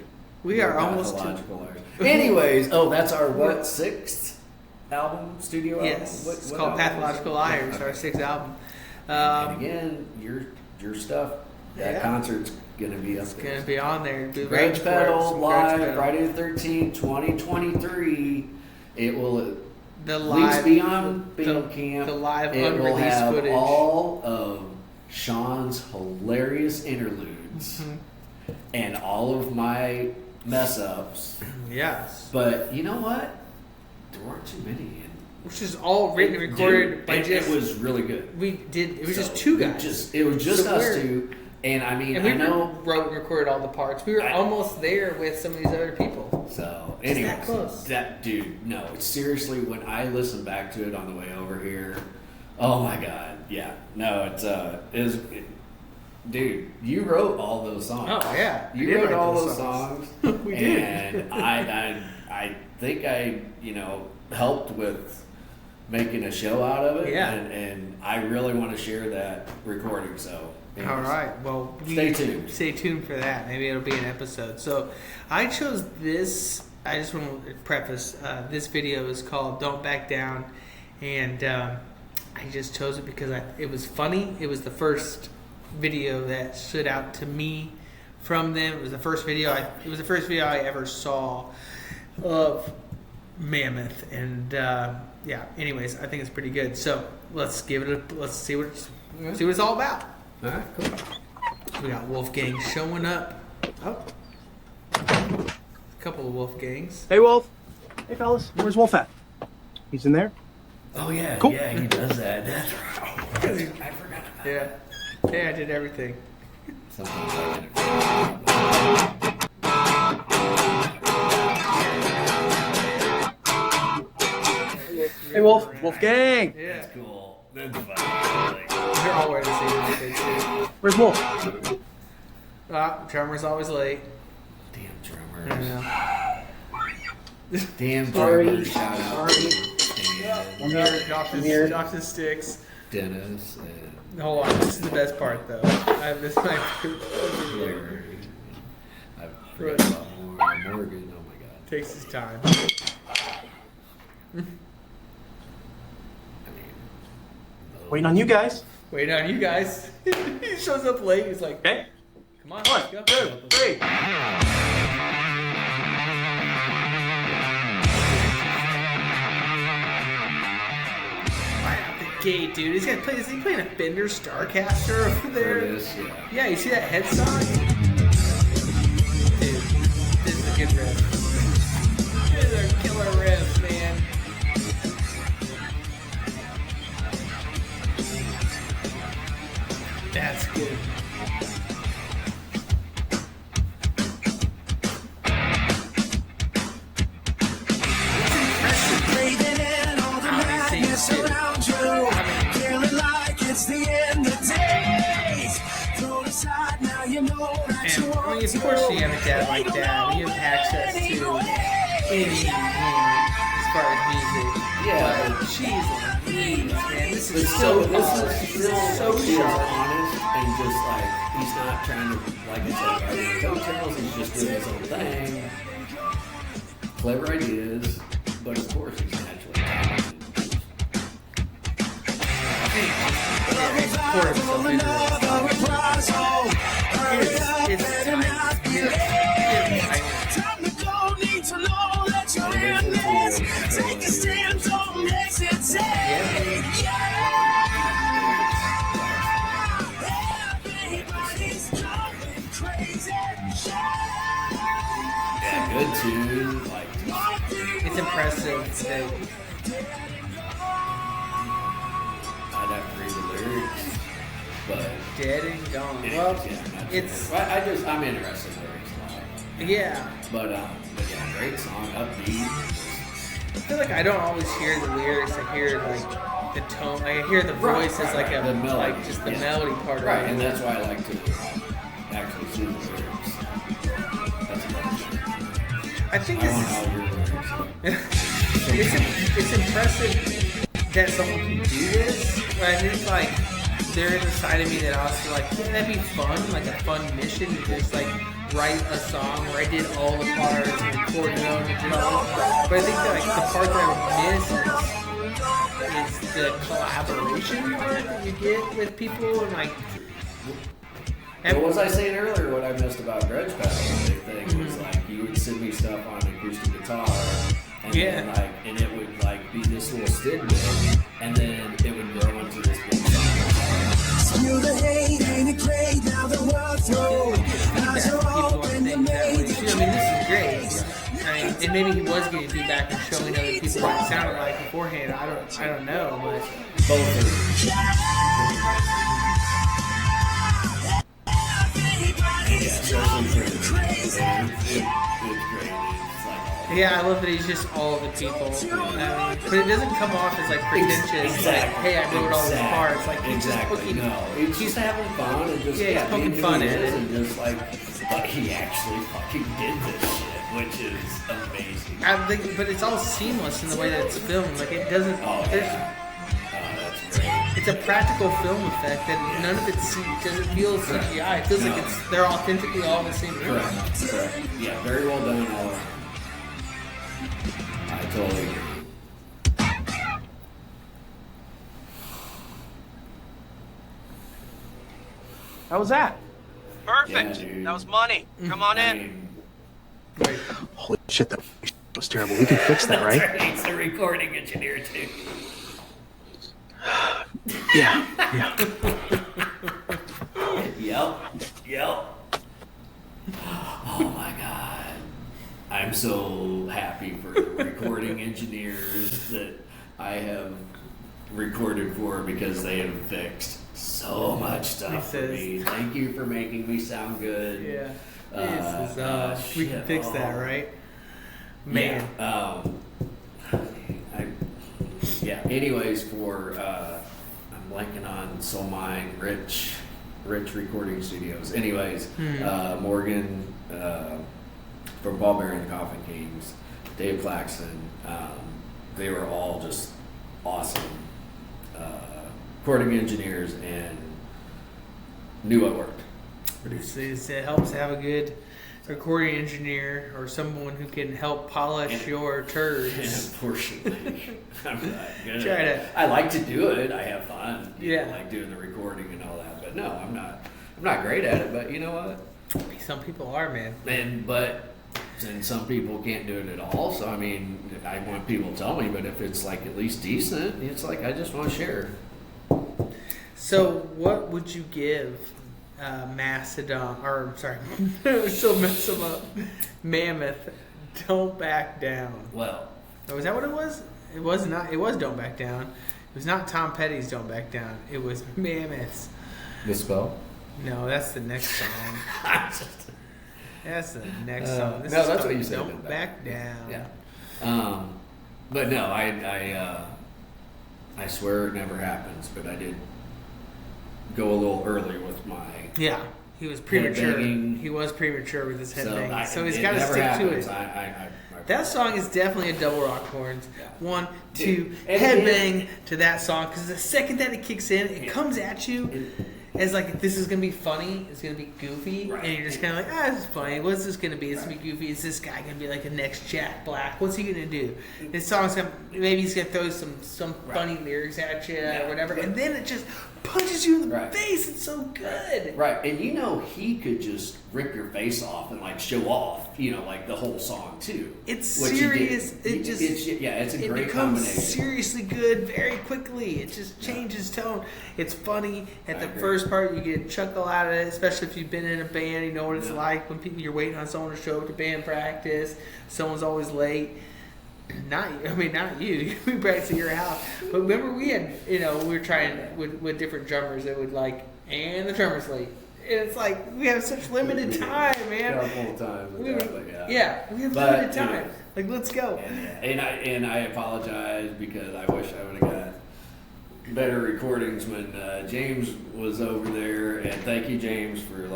we are almost pathological to... Anyways, that's our sixth album, studio album? Yes, it's called Pathological Liars, our sixth album. And again, your stuff, that concert's going to be up there. It's going to be on there. Grudge Pedal Live, Friday the 13th, 2023. It will Leaks Beyond Band Camp. The live it unreleased will have footage. All of Sean's hilarious interludes and all of my mess ups. Yes. But you know what? There weren't too many. Which is all written and recorded by just... It was really good. It was just two guys. It was just us two. And I mean, we wrote and recorded all the parts. We were almost there with some of these other people. So, anyway, that close. Dude, no, it's seriously, when I listen back to it on the way over here, oh my God, yeah. No, dude, you wrote all those songs. Oh, yeah. You wrote all those songs. We did. And I think I, helped with making a show out of it. Yeah. And I really want to share that recording, so... Anyways. All right. Well, stay tuned. Stay tuned for that. Maybe it'll be an episode. So I chose this. I just want to preface. This video is called "Don't Back Down," and I just chose it because it was funny. It was the first video that stood out to me from them. It was the first video. I ever saw of Mammoth, and Anyways, I think it's pretty good. So let's give it let's see what it's all about. All right, cool. We got Wolfgang showing up. Oh. A couple of Wolfgangs. Hey, Wolf. Hey, fellas. Where's Wolf at? He's in there? Oh, yeah. Cool. Yeah, he does that. That's right. I forgot about that. Yeah, I did everything. Sometimes I get Hey, Wolf. Wolfgang. Yeah. That's cool. That's fun. They're all wearing the same outfit, too. Where's Wolf? Drummer's always late. Damn I drummers. know. Damn drummers. Shout out to Dr. Sticks. Dennis. Hold on. This is the best part, though. This is my favorite. I forgot about Morgan. Oh, my God. Takes his time. Waiting on you guys. Waiting on you guys. He shows up late. He's like, okay. Come on, 1, 2, 3. Right out the gate, dude. Is he playing a Fender Starcaster over there? Yeah, you see that headstock? Dude, this is a good riff. This is a killer riff, man. That's good. Of course, you have a dad like that. You have access to any as far as music. Yeah, But jeez, Louise, man, this but is still, so this awesome. is still so feels sharp. honest and just like he's not trying to, like I said, ride his coattails. He's just doing his own thing. Clever ideas, but of course he's naturally talented. Of course, so it's Time to go, need to know that you're in this. Take a stand, don't hesitate. Everybody's going crazy. Yeah, good tune. Like, it's impressive that I'd have to read the lyrics, but dead and gone. yeah, Well, not it's I'm interested in lyrics a lot. yeah. But yeah, great song, upbeat. I feel like I don't always hear the lyrics. I hear like the tone. Like, I hear the voice as like the melody, like just the melody part Right, of and it. that's why I like to actually see the lyrics. That's another thing. I think I want all your lyrics. it's impressive that someone can do this. But I think like there is a side of me that also like, wouldn't that be fun? Like a fun mission to just like write a song where I did all the parts and recorded them and did all that. But I think that like the part that I would miss is the collaboration part that you get with people and like. What was I saying earlier? What I missed about Grudge Pedal, the big thing was like you would send me stuff on acoustic guitar, and then like, and it would like be this little tidbit, and then it would grow into this big song. Feel the hate, ain't it great? Now the world through. Eyes are People open, think you that way made too. I mean, this is great. I mean, and maybe he was getting feedback and showing other people what it sounded like beforehand. I don't know, but Both are. Yeah, especially for the it's great. It's like yeah, I love that he's just all the people. But it doesn't come off as like pretentious. Like, hey, I wrote all these parts. Like he's just poking. No, he's having fun and just Yeah, he's poking being fun who he at is it. and just like, but he actually fucking did this shit, which is amazing. I think, but it's all seamless in the way that it's filmed. Like it doesn't. Oh There's, yeah, that's great. it's a practical film effect that none of it doesn't feel CGI. It feels like they're authentically all the same room. Correct. Yeah, very well done all around. I totally agree. How was that? Perfect. Yeah, dude. That was money. Come on I in. mean, Holy shit, that was terrible. We can fix that, right? He's a recording engineer too. Yeah. Yep. Oh my god. I'm so happy for the recording engineers that I have recorded for because they have fixed so much stuff for me. Thank you for making me sound good. Yeah. We can Shit. fix that, right? Man. Yeah. Anyways, I'm blanking on Soul Mine, Rich Recording Studios. Anyways, Morgan from Ball Bearing and the Coffin Kings, Dave Claxton, they were all just awesome recording engineers and knew what worked. It helps to have a good recording engineer or someone who can help polish your turds. And unfortunately, I'm not good. Try at it. to- I like to do it. I have fun. You know, Yeah. like doing the recording and all that. But no, I'm not great at it. But you know what? Some people are, man. And some people can't do it at all. So I mean, I want people to tell me. But if it's like at least decent, it's like I just want to share. So, what would you give Mastodon, or sorry, still mess them up, Mammoth, Don't Back Down? Well, Oh, is that what it was? It was not. It was Don't Back Down. It was not Tom Petty's Don't Back Down. It was Mammoth's. the spell. No, that's the next song. That's the next song. This no, is that's called what you said. Don't Back Down. Yeah. But no, I swear it never happens. But I did go a little early with my Yeah. He was premature. Headbanging. He was premature with his headbang, so he's it got to never stick happens. to it. I That song is definitely a double rock horns. Yeah. 1, 2, Dude, and headbang to that song, because the second that it kicks in, it comes at you as like, this is gonna be funny, it's gonna be goofy, Right. and you're just kind of like, this is funny. What's this gonna be? It's gonna be goofy. Is this guy gonna be like a next Jack Black? What's he gonna do? This song's gonna, maybe he's gonna throw some funny lyrics at you or whatever, and then it just punches you in the face. It's so good. Right, and he could just rip your face off and like show off, like the whole song too. It's which he serious. did. It's a it great becomes combination. seriously good very quickly. It just changes tone. It's funny at the first part. You get a chuckle out of it, especially if you've been in a band. You know what it's like when you're waiting on someone to show up to band practice. Someone's always late. Not you. We practice at your house. But remember, we had, we were trying with different drummers that would and the drummer's late. And it's like, we have such limited time, man. We have limited time. Let's go. And I apologize because I wish I would have got better recordings when James was over there. And thank you, James, for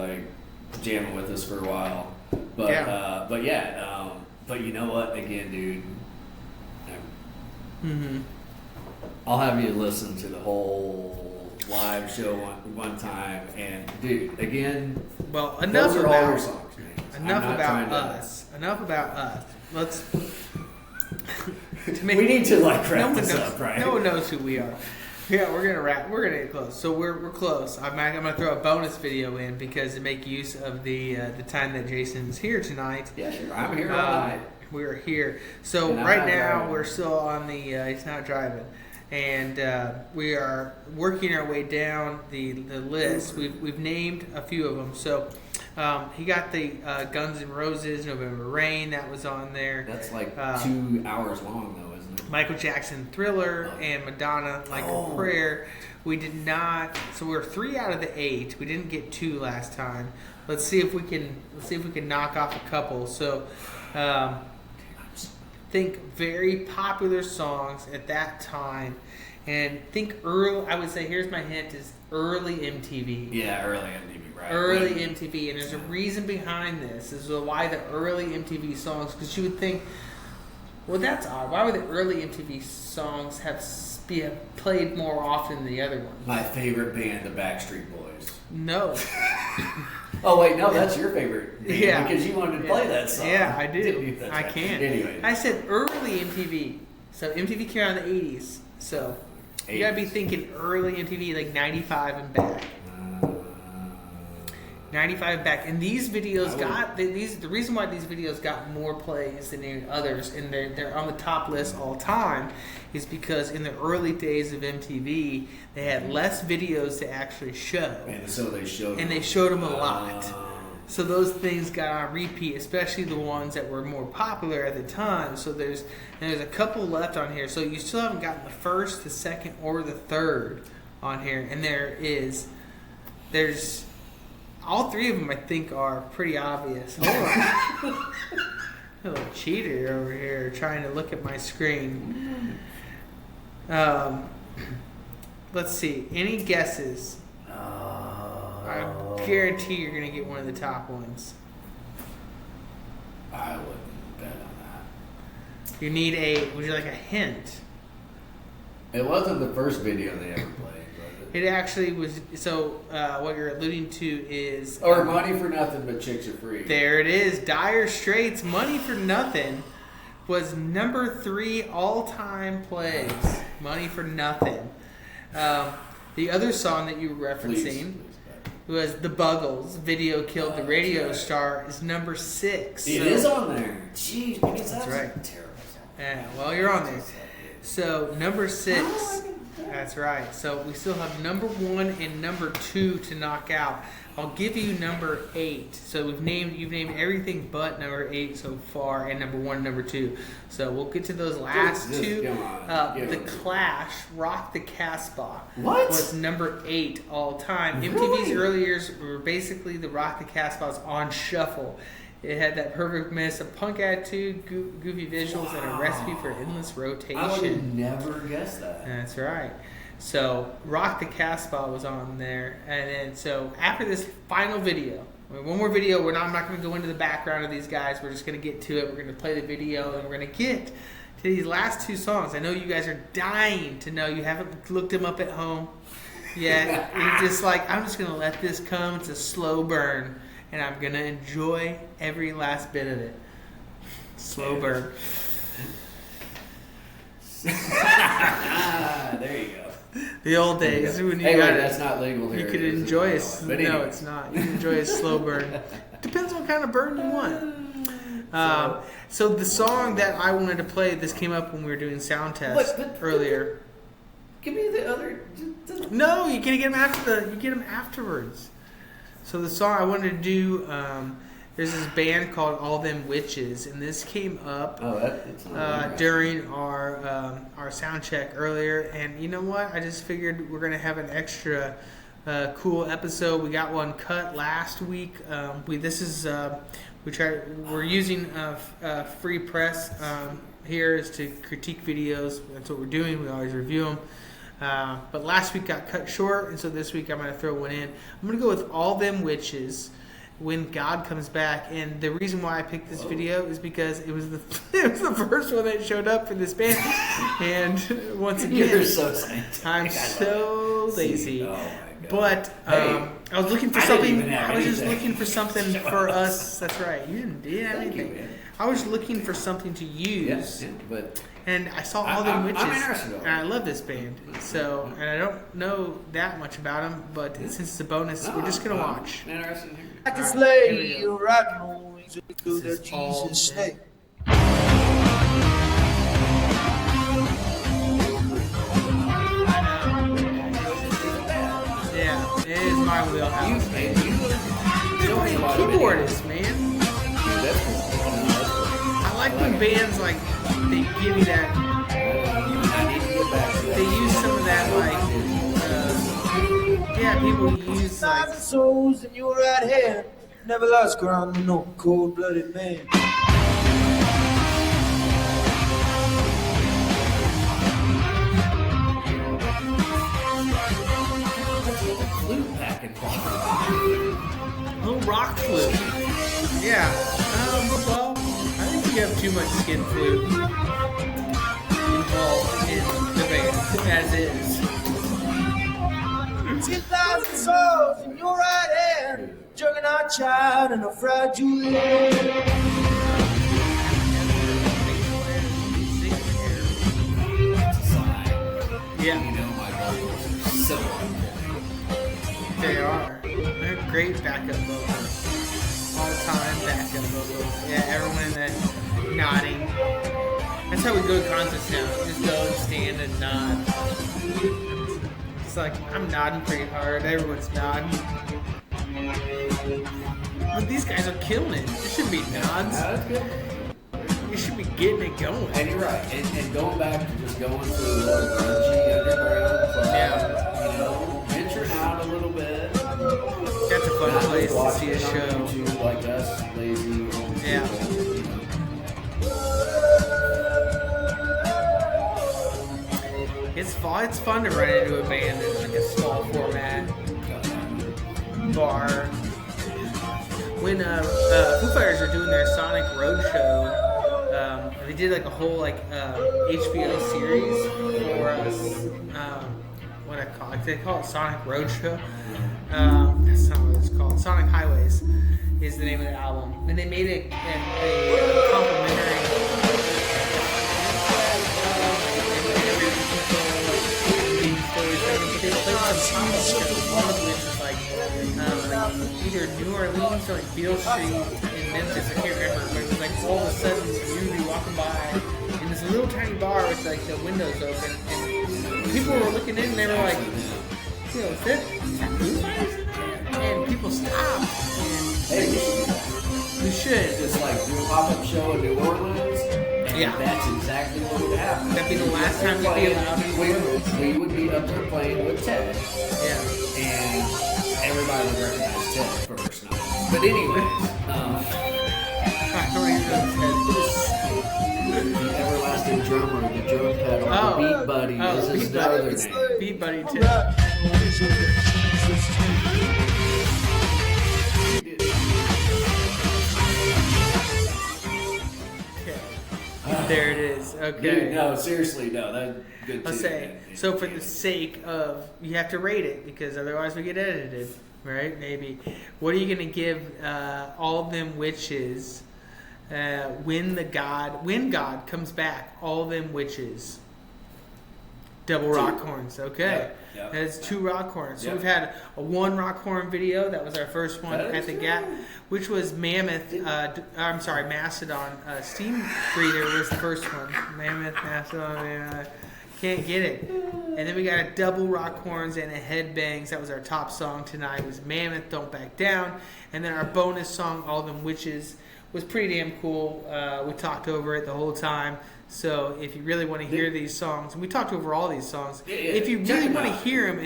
jamming with us for a while. But you know what? Again, dude. I'll have you listen to the whole live show one time, and dude, again. Well, enough those are about all your songs, man. enough about us. Enough about us. Let's. We need to wrap this up, right? No one knows who we are. Yeah, we're gonna wrap. We're gonna get close. So we're close. I'm gonna throw a bonus video in because to make use of the time that Jason's here tonight. Yeah, sure. I'm here all night. We're here. So And right now we're still on the. He's not driving, and we are working our way down the list. We've named a few of them. So he got the Guns N' Roses, November Rain. That was on there. That's 2 hours long though, isn't it? Michael Jackson, Thriller, and Madonna, Like a Prayer. We did not. So we're 3 out of the 8. We didn't get 2 last time. Let's see if we can knock off a couple. So. Think very popular songs at that time, and think early. I would say here's my hint: is early MTV. Yeah, early MTV, right? Early MTV, and there's a reason behind this. This is why the early MTV songs, because you would think, well, that's odd. Why would the early MTV songs have played more often than the other ones? My favorite band, the Backstreet Boys. No. Oh wait, no, that's your favorite band because you wanted to play that song. Yeah, I do. I right. can't. Anyway, I said early MTV. So MTV came out in the 80s. So you gotta be thinking early MTV, like 95 and back. 95 and back. And these videos the reason why these videos got more plays than any others, and they're on the top list all time, is because in the early days of MTV, they had less videos to actually show. And so they showed them. And they showed them a lot. So those things got on repeat, especially the ones that were more popular at the time. So there's a couple left on here. So you still haven't gotten the first, the second, or the third on here. And there's all 3 of them I think are pretty obvious. Hold on. A little cheater over here trying to look at my screen. Let's see. Any guesses? I guarantee you're going to get one of the top ones. I wouldn't bet on that. You need would you like a hint? It wasn't the first video they ever played, was it? It actually was. So what you're alluding to is... Or Money for Nothing But Chicks Are Free. There it is. Dire Straits' Money for Nothing was number 3 all-time plays. Money for Nothing. The other song that you were referencing was The Buggles. Video Killed the Radio Star is number 6. It is on there. Jeez, because that's right. right. Terrible song. Yeah, well, you're on there. So number 6. That's right. So we still have number 1 and number 2 to knock out. I'll give you number 8. So you've named everything but number 8 so far, and number 1 and number 2. So we'll get to those last 2. The Clash, Rock the Casbah, was number 8 all time. Really? MTV's early years were basically the Rock the Casbahs on shuffle. It had that perfect mix of punk attitude, goofy visuals, and a recipe for endless rotation. I would have never guessed that. That's right. So Rock the Casbah was on there, and then so after this final video, one more video. I'm not going to go into the background of these guys. We're just going to get to it. We're going to play the video, and we're going to get to these last two songs. I know you guys are dying to know. You haven't looked them up at home yet. You're just like, I'm just going to let this come. It's a slow burn, and I'm going to enjoy every last bit of it. Slow burn. There you go. The old days when you Hey, got wait, that's not legal here. You could This is enjoy not a allowed. But anyway. no, it's not. You can enjoy a slow burn. Depends what kind of burn you want. So the song that I wanted to play, this came up when we were doing sound tests earlier. Give me the other. No, you can get them after you get them afterwards. So the song I wanted to do, there's this band called All Them Witches, and this came up during our sound check earlier. And you know what? I just figured we're gonna have an extra cool episode. We got one cut last week. We're using free press here is to critique videos. That's what we're doing. We always review them. But last week got cut short, and so this week I'm going to throw one in. I'm going to go with All Them Witches, When God Comes Back. And the reason why I picked this video is because it was the first one that showed up in this band. And once again, You're so scientific. I'm so lazy. Oh my God. But Hey, I was looking for I didn't something. even have I was just anything. looking for something for us. That's right. You didn't have Thank you, anything. man. I was looking for something to use. Yes, but And I saw All Them I'm Witches, interested in it. and I love this band. So, and I don't know that much about them, but since it's a bonus, we're just gonna watch. Interesting here. I can Here we slay go. you right noise to do This that is All Jesus Them. say. Yeah, it is my wheelhouse. Hey, They're playing keyboardists, man. That's cool. I like when bands like they give you that. I need to get back to that. They use some of that like. People use Stars like. and souls in your right hand. Never lost ground to no cold-blooded man. Flute back and forth. Little rock flute. Yeah. Well, I think you have too much skin flute involved in the band as is. 10,000 souls in your right hand. Juggernaut child and a fragile land. Yeah, You know my vocals are so they are. They're great backup vocals. All-time backup vocals. Yeah, everyone in that nodding. That's how we go to concerts now. We just go and stand and nod. It's like, I'm nodding pretty hard. Everyone's nodding. But these guys are killing it. It should be nods. That's good. You should be getting it going. And you're right. And going back to just going to the grungy underground club, Yeah. you know, venturing out a little bit. That's a fun Not place just to watching see a it on show. YouTube like us, lazy old Yeah. people, you know. It's fun to run into a band in like a small format bar. When Foo Fighters are doing their Sonic Roadshow, they did like a whole HBO series for us. What I call it? They call it Sonic Roadshow. That's not what it's called. Sonic Highways is the name of the album, and they made a complimentary. One of which is like either New Orleans or like Beale Street in Memphis. I can't remember, but it was like all of a sudden you'd be walking by in this little tiny bar with like the windows open, and people were looking in and they were like, you know, is that Foo Fighters? And people stopped. Hey, We should. just like do a pop-up show in New Orleans. Yeah. That's exactly what would happen. That'd be the last time you'd be allowed in New Orleans. We would be up there playing with Ted. Yeah. And everybody would recognize Ted first. But anyway, I don't even know the everlasting drummer, the drum pedal. Oh, Oh. Beat Buddy is his Beat Buddy. other name. Beat Buddy too. Okay. There it is. Okay. Dude, no, seriously, no. That's good I'll too, say, man. so for the sake of, you have to rate it because otherwise we get edited, right? Maybe. What are you going to give All Them Witches when God comes back? All Them Witches. Double rock horns. Okay. Yep. That's 2 rock horns. So Yep. we've had a 1 rock horn video. That was our first one That at is the good. Gap, which was Mammoth. Mastodon. Steam Breather was the first one. Mammoth, Mastodon. Can't get it. And then we got a double rock horns and a headbangs. That was our top song tonight. It was Mammoth, Don't Back Down. And then our bonus song, All Them Witches, was pretty damn cool. We talked over it the whole time. So if you really want to hear these songs, and we talked over all these songs, if you really want to hear them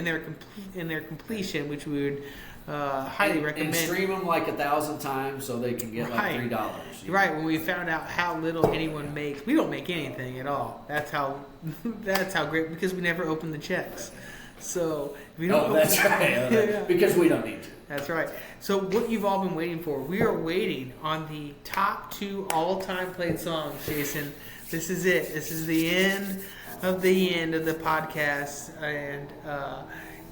in their completion, which we would highly recommend. And stream them like 1,000 times so they can get like $3. Right, when we found out how little anyone makes, we don't make anything at all. That's how great, because we never open the checks. So if we don't. Oh, that's right. Yeah. Because we don't need to. That's right. So what you've all been waiting for, we are waiting on the top 2 all-time played songs, Jason. This is it. This is the end of the podcast, and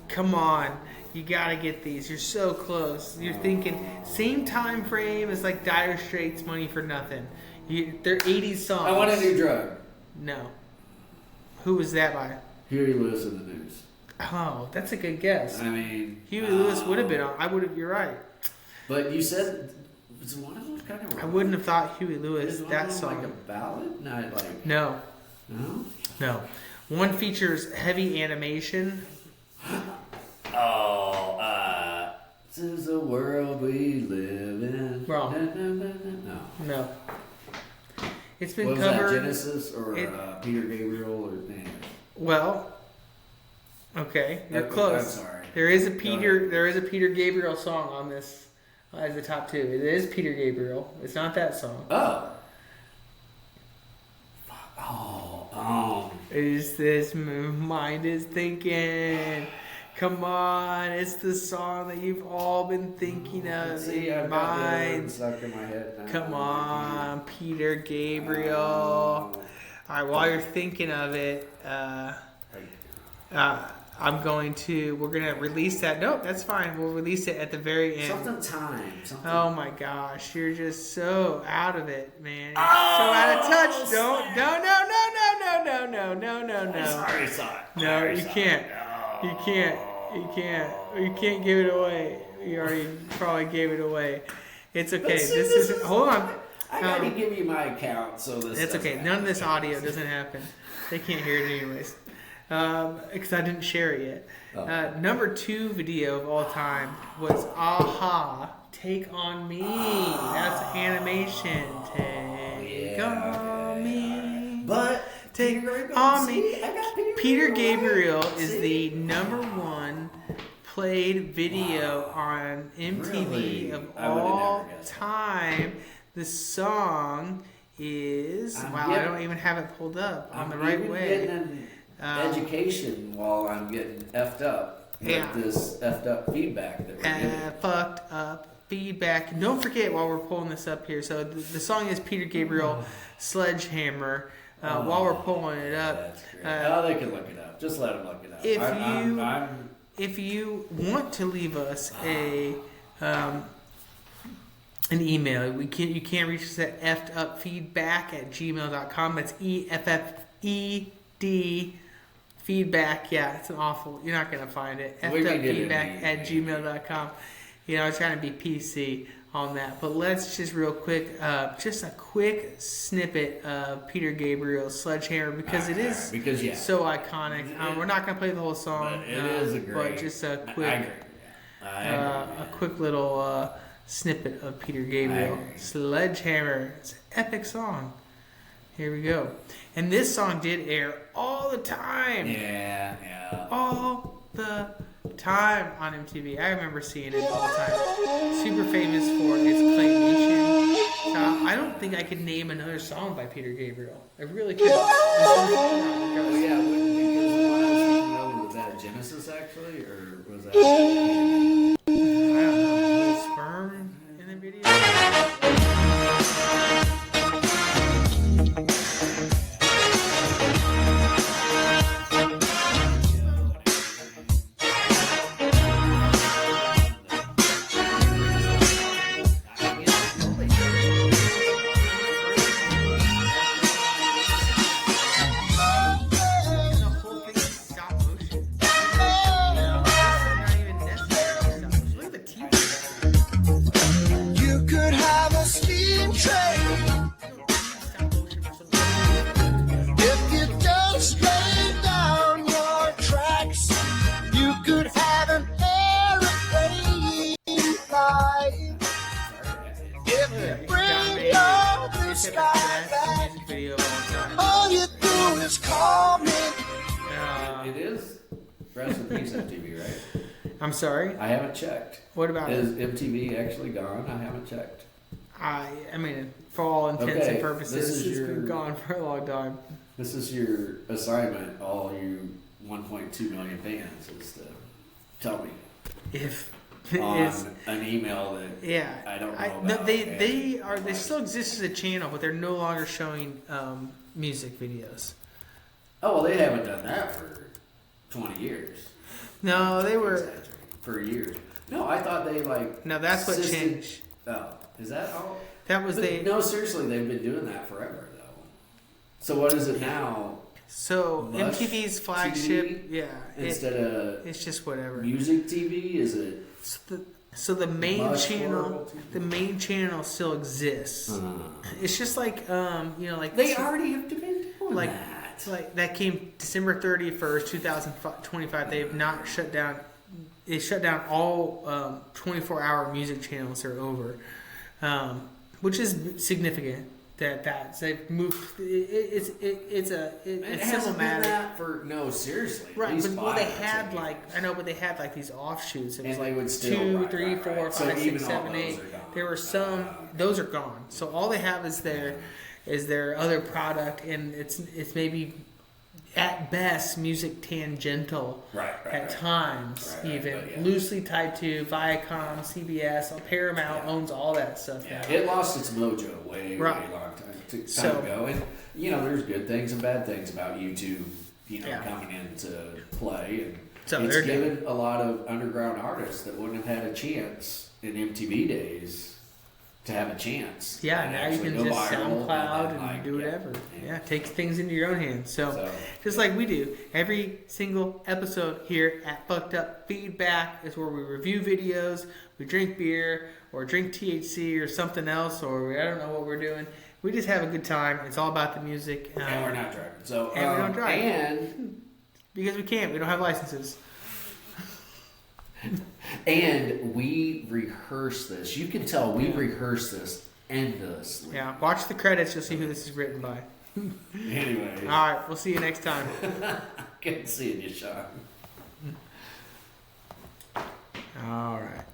come on. You gotta get these. You're so close. You're thinking same time frame as like Dire Straits' Money for Nothing. They're 80s songs. I want a new drug. No. Who was that by? Huey Lewis in the News. Oh, that's a good guess. I mean, Huey Lewis would have been on. I would have. You're right. But you said was one of those kind of. I wouldn't have thought Huey Lewis Is one that of them song. like a ballad? Not like No. no. One features heavy animation. Oh, this is the world we live in. Wrong. No. No. It's been What was covered. that, Genesis or Peter Gabriel or man? Well, okay, you're I'm close. sorry. There is a Peter Gabriel song on this as the top 2. It is Peter Gabriel. It's not that song. Oh. Is this mind is thinking? Come on, it's the song that you've all been thinking of in your minds. Stuck in my head now. Come on, Peter Gabriel. All right, while you're thinking of it, we're going to release that. Nope, that's fine. We'll release it at the very end. Something. Oh my gosh, you're just so out of it, man. You're so out of touch. Don't, no. Sorry. No, you can't. You can't give it away. You already probably gave it away. It's okay. See, This isn't. Hold on. I gotta give you my account so this. It's okay. None of this audio doesn't happen. They can't hear it anyways. Because I didn't share it yet. Number 2 video of all time was Aha, Take On Me. That's animation. Take on me. But Take on me. Peter Gabriel is the number 1 played video on MTV Really? of I would've all never guessed. time. The song is I don't even have it pulled up on the right way. Education while I'm getting effed up with this effed up feedback that we're getting. Fucked up feedback. And don't forget while we're pulling this up here. So the song is Peter Gabriel, Sledgehammer. While we're pulling it up, That's great. They can look it up. Just let them look it up. If you want to leave us an email, you can reach us at effedupfeedback@gmail.com. That's EFFED feedback. Yeah, it's an awful. You're not gonna find it. effedupfeedback@gmail.com. You know, I'm trying to be PC on that, but let's just real quick, just a quick snippet of Peter Gabriel's Sledgehammer because it is so iconic. We're not gonna play the whole song, but it is a great. but just a quick, I agree. a quick little snippet of Peter Gabriel. Sledgehammer. It's an epic song. Here we go. And this song did air all the time. Yeah. All the time on MTV. I remember seeing it all the time. Super famous for its claymation So I don't think I could name another song by Peter Gabriel. I really couldn't. Oh yeah, because the one I was thinking of, was that Genesis actually, or was that? I don't know. Sperm in the video. And the whole thing is stop motion. Not even necessary stop motion. Look at the TV. You could have a steam train Stop motion for something. if you just lay down your tracks. You could have an airplane fly if you bring all the sky back. Video of all time. All you do is call me. It is. Rest in peace, MTV, right? I'm sorry. I haven't checked. What about Is it? MTV actually gone? I haven't checked. I mean, for all intents Okay, and purposes, this is it's your- been gone for a long time. This is your assignment, all you 1.2 million fans, is to tell me If on it's an email that yeah, I don't know no, about. they still exist as a channel, but they're no longer showing music videos. Oh well, they haven't done that for 20 years. No, they were. Exaggerating. For years. No, I thought they like. No, that's what assisted- changed. Oh, is that all? That was But they. No, seriously, they've been doing that forever though. So what is it now? So Lush MTV's flagship, TV yeah, Instead of it's just whatever. music TV, is it? So the main Lush channel, World TV? the main channel still exists. It's just like like They already have been doing like that. like that came December 31st, 2025. They have not shut down. They shut down all 24-hour music channels. Are over, which is significant. That's they've moved. It's a It simple hasn't been matter. that for no, seriously. at Right, least but well, they 5 or had 10 like years. I know, but they had like these offshoots. It was And they like would still 2, right, 3, right, 4, right. So 5, even 6, all 7, those 8. are gone. There were some; those are gone. So all they have is their other product, and it's maybe at best music tangential Right, at times, Right, even but yeah. loosely tied to Viacom, CBS, Paramount owns all that stuff. Yeah, now. it lost its mojo way, Right. way long time So- ago. And there's good things and bad things about YouTube. Yeah. Coming into play, and So it's they're given a lot of underground artists that wouldn't have had a chance in MTV days to have a chance. Yeah, and now you actually can go just viral SoundCloud and like, do whatever. yeah. Yeah, take things into your own hands. So, just like we do, every single episode here at Fucked Up Feedback is where we review videos, we drink beer, or drink THC or something else, or I don't know what we're doing. We just have a good time. It's all about the music. And we're not driving. So and we don't drive. And Because we can't. We don't have licenses. and we rehearse this. You can tell we rehearse this endlessly. Yeah, watch the credits. You'll see who this is written by. Anyway. All right, we'll see you next time. Good seeing you, Sean. All right.